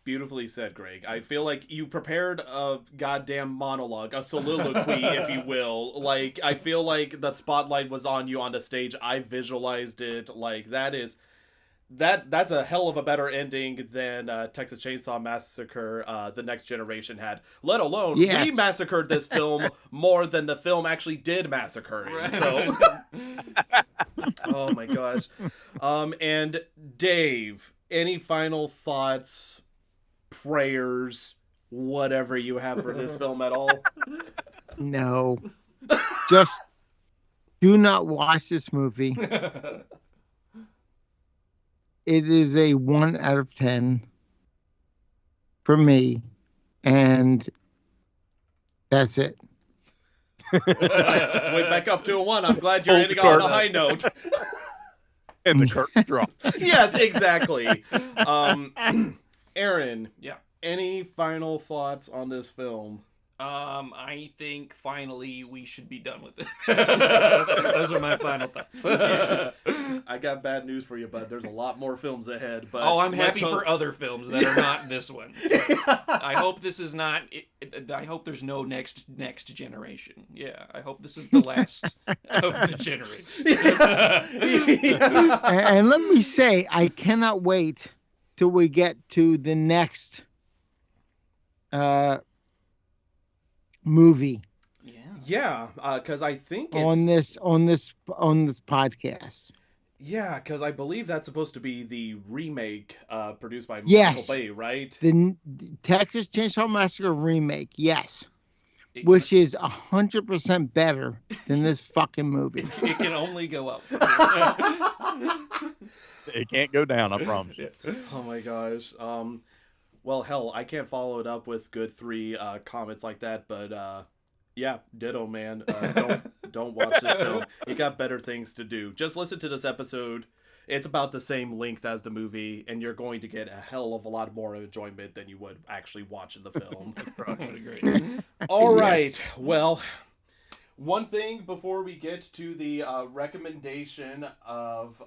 B: Beautifully said, Greg. I feel like you prepared a goddamn monologue, a soliloquy, if you will. Like, I feel like the spotlight was on you on the stage. I visualized it. Like, that's a hell of a better ending than Texas Chainsaw Massacre, The Next Generation had. Let alone, we
F: Yes.
B: massacred this film more than the film actually did massacre.
C: Right.
B: So, oh my gosh. And Dave, any final thoughts, prayers, whatever you have for this film at all?
F: No. Just do not watch this movie. It is a 1 out of 10 for me, and that's it.
B: Went back up to a 1. I'm glad you're
E: Hold
B: ending
E: the
B: on a
E: curtain.
B: high note.
E: And the curtain drop.
B: Yes, exactly. Aaron,
C: Yeah.
B: any final thoughts on this film?
C: I think finally we should be done with it. Those are my final thoughts.
B: I got bad news for you, bud. There's a lot more films ahead. But
C: Oh, I'm
B: let's
C: happy
B: hope-
C: for other films that are not this one. I hope this is not. I hope there's no next generation. Yeah, I hope this is the last of the generation.
F: And let me say, I cannot wait till we get to the next movie
B: Yeah, because I think it's...
F: on this podcast.
B: Yeah, because I believe that's supposed to be the remake produced by
F: Yes.
B: Michael Bay, right?
F: The Texas Chainsaw Massacre remake, yes,
C: It
F: which is 100% better than this fucking movie.
C: it can only go up.
E: It can't go down, I promise you.
B: Oh my gosh. Well, hell, I can't follow it up with good 3 comments like that, but yeah, ditto, man. Don't watch this film. You got better things to do. Just listen to this episode. It's about the same length as the movie, and you're going to get a hell of a lot more enjoyment than you would actually watching the film.
C: I would agree.
B: All right. Well, one thing before we get to the recommendation of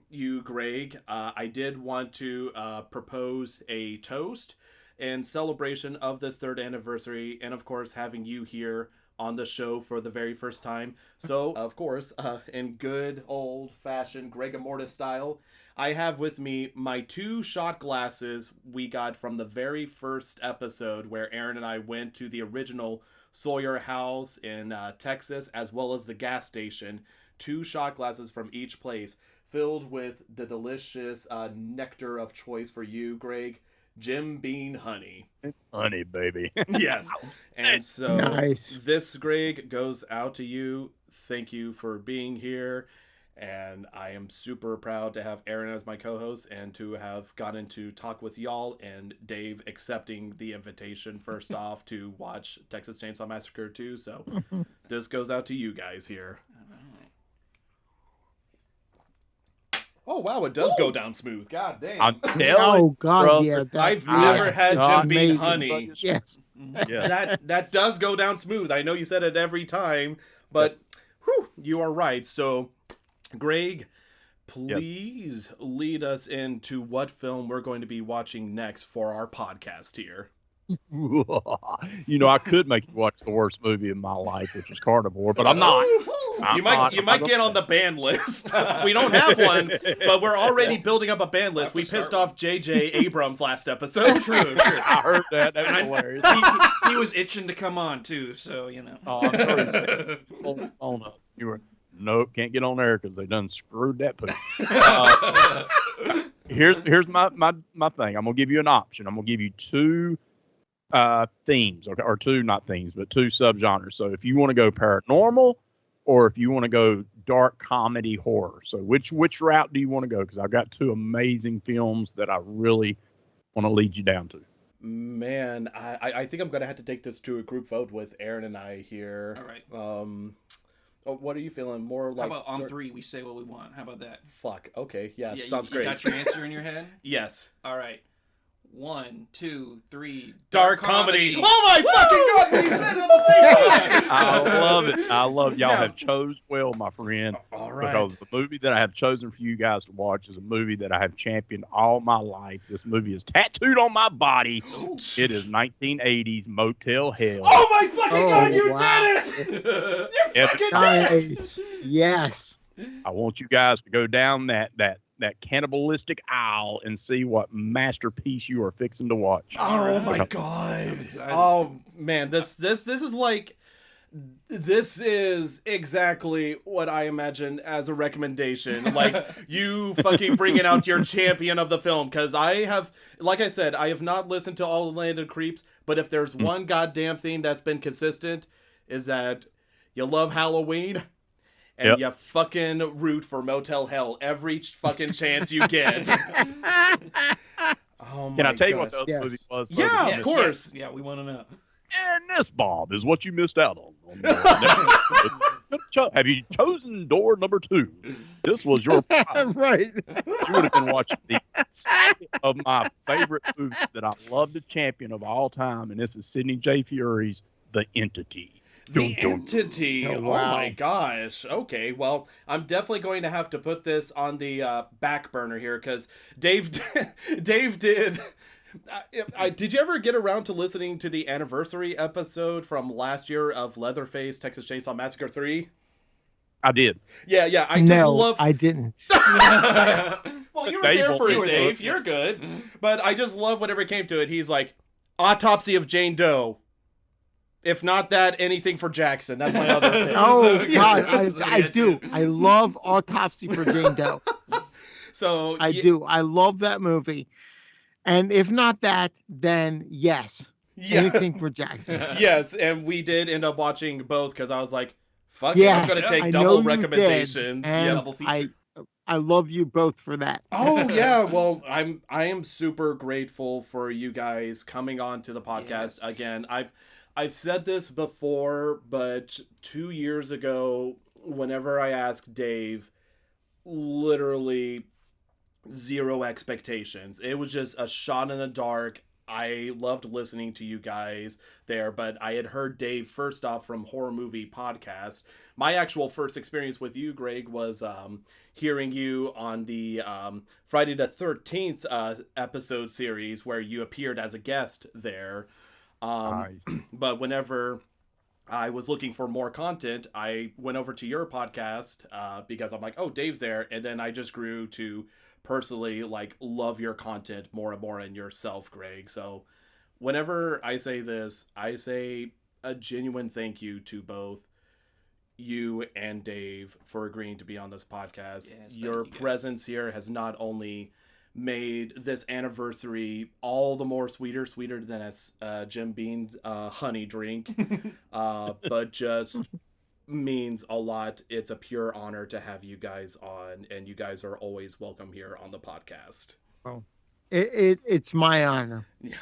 B: you, Greg, I did want to propose a toast in celebration of this 3rd anniversary, and of course having you here on the show for the very first time. So, of course, in good old-fashioned GregaMortis style, I have with me my 2 shot glasses we got from the very first episode where Aaron and I went to the original Sawyer House in Texas, as well as the gas station. 2 shot glasses from each place, filled with the delicious nectar of choice for you, Greg. Jim Beam honey.
E: Honey, baby.
B: Yes. And so
F: Nice.
B: this, Greg, goes out to you. Thank you for being here. And I am super proud to have Aaron as my co-host and to have gotten to talk with y'all, and Dave accepting the invitation first off to watch Texas Chainsaw Massacre 2. So this goes out to you guys here. Oh, wow, it does go down smooth. God damn.
E: I'm telling
F: Oh
E: you,
F: God,
E: brother.
F: yeah.
B: I've
F: yeah,
B: never had
F: that's
B: Jim Beam
F: amazing.
B: honey.
F: Yes.
E: Yeah.
B: That does go down smooth. I know you said it every time, but whew, you are right. So, Greg, please lead us into what film we're going to be watching next for our podcast here.
E: You know, I could make you watch the worst movie in my life, which is Carnivore, but I'm not.
B: You might get on the ban list. We don't have one, but we're already building up a ban list. We pissed off J.J. Abrams last episode.
C: True.
E: I heard that. That's hilarious.
C: He was itching to come on too, so you know.
E: Oh, I'm sorry. Hold up. You were nope, can't get on there because they done screwed that poop. Here's my thing. I'm gonna give you an option. I'm gonna give you 2 themes, or 2 not themes, but 2 subgenres. So if you want to go paranormal, or if you want to go dark comedy horror. So which route do you want to go? Because I've got 2 amazing films that I really want to lead you down to.
B: Man, I think I'm gonna have to take this to a group vote with Aaron and I here.
C: All right.
B: What are you feeling? More
C: How
B: like
C: about on 3 we say what we want? How about that?
B: Fuck. Okay. Yeah.
C: Yeah,
B: Sounds
C: you
B: great.
C: got your answer in your head?
B: Yes.
C: All right. 1, 2, 3.
B: Dark comedy. Oh my fucking god, we said it at the same time.
E: I love it. I love y'all
B: Yeah.
E: have chose well, my friend.
B: All right.
E: Because the movie that I have chosen for you guys to watch is a movie that I have championed all my life. This movie is tattooed on my body. It is 1980s Motel Hell.
B: Oh my fucking god, you
F: wow.
B: did it! You
E: Yeah,
B: fucking did it!
F: Nice. Yes.
E: I want you guys to go down that cannibalistic aisle and see what masterpiece you are fixing to watch.
B: Oh my
C: I'm
B: god.
C: excited.
B: Oh man, this is like, this is exactly what I imagine as a recommendation. Like, you fucking bringing out your champion of the film, because I have, like I said, I have not listened to all the Land of Creeps, but if there's one goddamn thing that's been consistent, is that you love Halloween. And you fucking root for Motel Hell every fucking chance you get. Oh my
E: Can I tell you what
B: gosh.
E: the other movie was?
B: Yeah,
C: Yes,
B: of course.
C: yes. Yeah, we want to know.
E: And this, Bob, is what you missed out on. Have you chosen door number 2? This was your prize.
F: Right.
E: You would have been watching the second of my favorite movies that I love to champion of all time, and this is Sidney J. Fury's The Entity.
B: The Entity.
F: Oh,
B: Oh
F: wow.
B: my gosh. Okay, well, I'm definitely going to have to put this on the back burner here, because Dave did. Did you ever get around to listening to the anniversary episode from last year of Leatherface, Texas Chainsaw Massacre 3?
E: I did.
B: Yeah. I just
F: No,
B: love.
F: I didn't.
B: Well, you were
E: Dave
B: there
E: won't
B: for
E: do
B: it,
E: it.
B: Dave. You're good. But I just love whenever it came to it. He's like, autopsy of Jane Doe. If not that, anything for Jackson. That's my other pick.
F: Oh
C: So,
F: God,
C: yes,
F: I
C: yeah,
F: do.
C: too.
F: I love Autopsy for Jane Doe.
B: So
F: I do. I love that movie. And if not that, then yes,
B: Yeah.
F: anything for Jackson.
B: Yes, and we did end up watching both because I was like, fuck it,
F: Yes,
B: I'm going to take
F: I
B: double
F: know you
B: recommendations.
F: did, and
C: Double feature.
F: I love you both for that.
B: Oh yeah, well, I am super grateful for you guys coming on to the podcast
C: Yes.
B: again. I've said this before, but 2 years ago, whenever I asked Dave, literally zero expectations. It was just a shot in the dark. I loved listening to you guys there, but I had heard Dave first off from Horror Movie Podcast. My actual first experience with you, Greg, was hearing you on the Friday the 13th episode series where you appeared as a guest there.
E: Nice.
B: But whenever I was looking for more content, I went over to your podcast because I'm like, oh, Dave's there. And then I just grew to personally like love your content more and more and yourself, Greg. So whenever I say this, I say a genuine thank you to both you and Dave for agreeing to be on this podcast.
C: Yes, thank
B: Your
C: you, guys.
B: presence here has not only made this anniversary all the more sweeter than a Jim Beam's honey drink, but just means a lot. It's a pure honor to have you guys on, and you guys are always welcome here on the podcast.
F: It's my honor.
B: Yeah.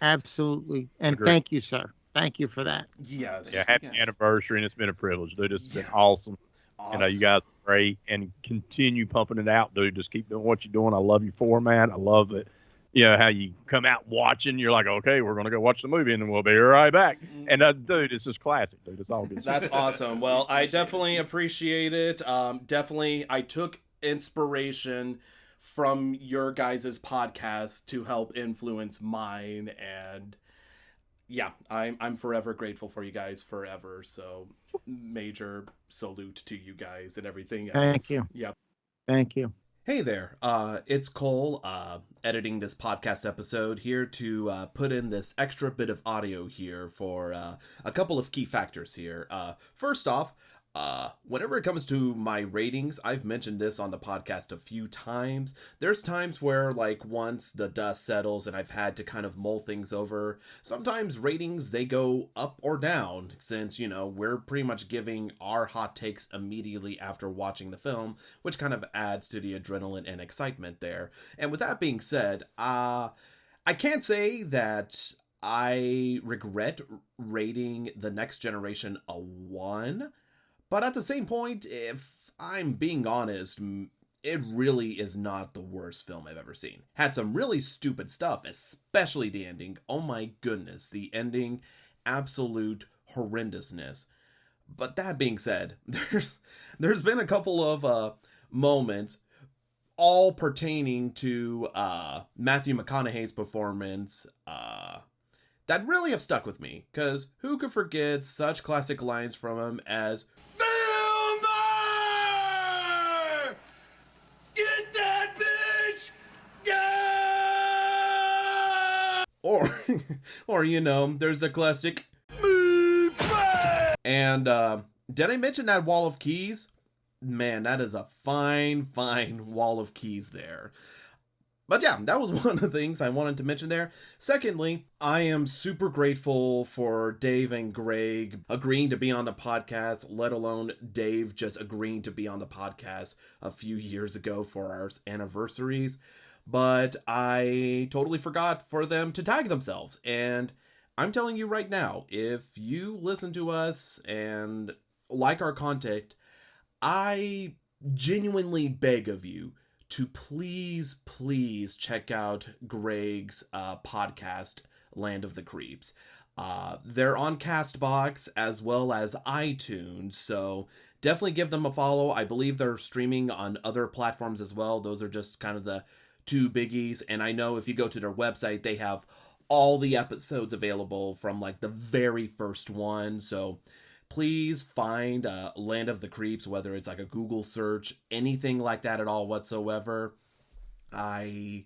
F: Absolutely. And
E: Agreed.
F: thank you, sir. Thank you for that.
B: Yes.
E: Yeah, happy
C: Yes.
E: anniversary, and it's been a privilege, dude. It's been
B: Yeah.
E: awesome.
B: Awesome.
E: You guys are great, and continue pumping it out, dude. Just keep doing what you're doing. I love your format. I love it. How you come out watching. You're like, okay, we're gonna go watch the movie, and then we'll be right back. And dude, it's just classic, dude. It's all good.
B: That's awesome. Well, I definitely appreciate it. Definitely, I took inspiration from your guys' podcast to help influence mine, and yeah, I'm forever grateful for you guys forever. So major salute to you guys and everything else.
F: Thank you.
B: Yep.
F: Thank you.
B: Hey there, it's Coale, editing this podcast episode here to put in this extra bit of audio here for a couple of key factors here. First off, whenever it comes to my ratings, I've mentioned this on the podcast a few times. There's times where, like, once the dust settles and I've had to kind of mull things over, sometimes ratings, they go up or down, since, we're pretty much giving our hot takes immediately after watching the film, which kind of adds to the adrenaline and excitement there. And with that being said, I can't say that I regret rating The Next Generation a 1, but at the same point, if I'm being honest, it really is not the worst film I've ever seen. Had some really stupid stuff, especially the ending. Oh my goodness, the ending, absolute horrendousness. But that being said, there's been a couple of moments, all pertaining to Matthew McConaughey's performance, that really have stuck with me. Because who could forget such classic lines from him as, "Get that bitch! Yeah!" Or you know, there's the classic, and did I mention that wall of keys? Man, that is a fine wall of keys there. But yeah, that was one of the things I wanted to mention there. Secondly, I am super grateful for Dave and Greg agreeing to be on the podcast, let alone Dave just agreeing to be on the podcast a few years ago for our anniversaries. But I totally forgot for them to tag themselves. And I'm telling you right now, if you listen to us and like our content, I genuinely beg of you to please check out Greg's podcast, Land of the Creeps. They're on CastBox as well as iTunes, so definitely give them a follow. I believe they're streaming on other platforms as well. Those are just kind of the two biggies, and I know if you go to their website, they have all the episodes available from like the very first one, so please find Land of the Creeps, whether it's like a Google search, anything like that at all whatsoever. I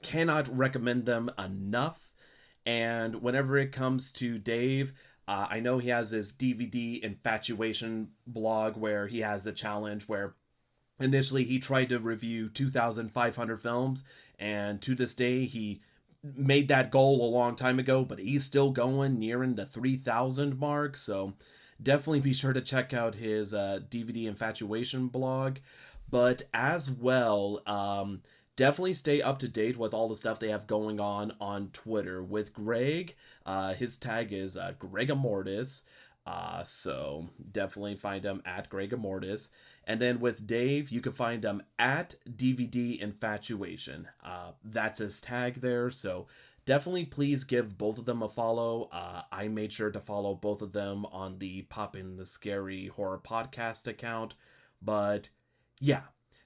B: cannot recommend them enough. And whenever it comes to Dave, I know he has this DVD Infatuation blog where he has the challenge where initially he tried to review 2,500 films, and to this day he made that goal a long time ago, but he's still going, nearing the 3,000 mark, so definitely be sure to check out his DVD Infatuation blog. But as well, definitely stay up to date with all the stuff they have going on Twitter. With Greg, his tag is GregaMortis. So definitely find him at GregaMortis. And then with Dave, you can find him at DVD Infatuation. That's his tag there, so definitely please give both of them a follow. I made sure to follow both of them on the Poppin the Scary horror podcast account. But yeah,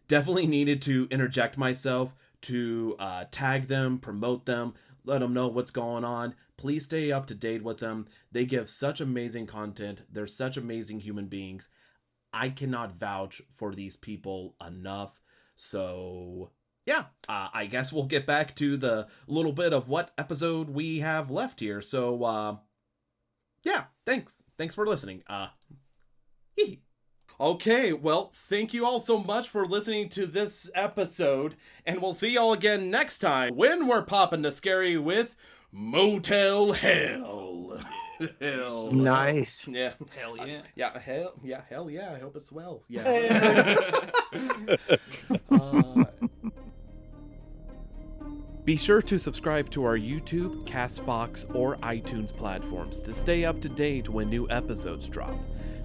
B: definitely needed to interject myself to tag them, promote them, let them know what's going on. Please stay up to date with them. They give such amazing content. They're such amazing human beings. I cannot vouch for these people enough. So yeah, I guess we'll get back to the little bit of what episode we have left here. So, yeah, thanks for listening. Okay, well, thank you all so much for listening to this episode, and we'll see y'all again next time when we're popping the scary with Motel Hell. Hell.
F: Nice.
B: Yeah.
C: Hell yeah.
B: Hell yeah. I hope it's well. Yeah. Be sure to subscribe to our YouTube, CastBox, or iTunes platforms to stay up to date when new episodes drop.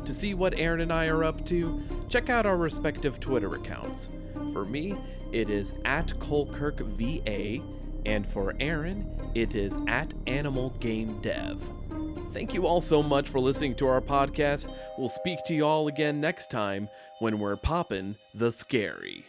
B: To see what Aaron and I are up to, check out our respective Twitter accounts. For me, it is at ColeKirkVA, and for Aaron, it is at AnimalGameDev. Thank you all so much for listening to our podcast. We'll speak to you all again next time when we're popping the scary.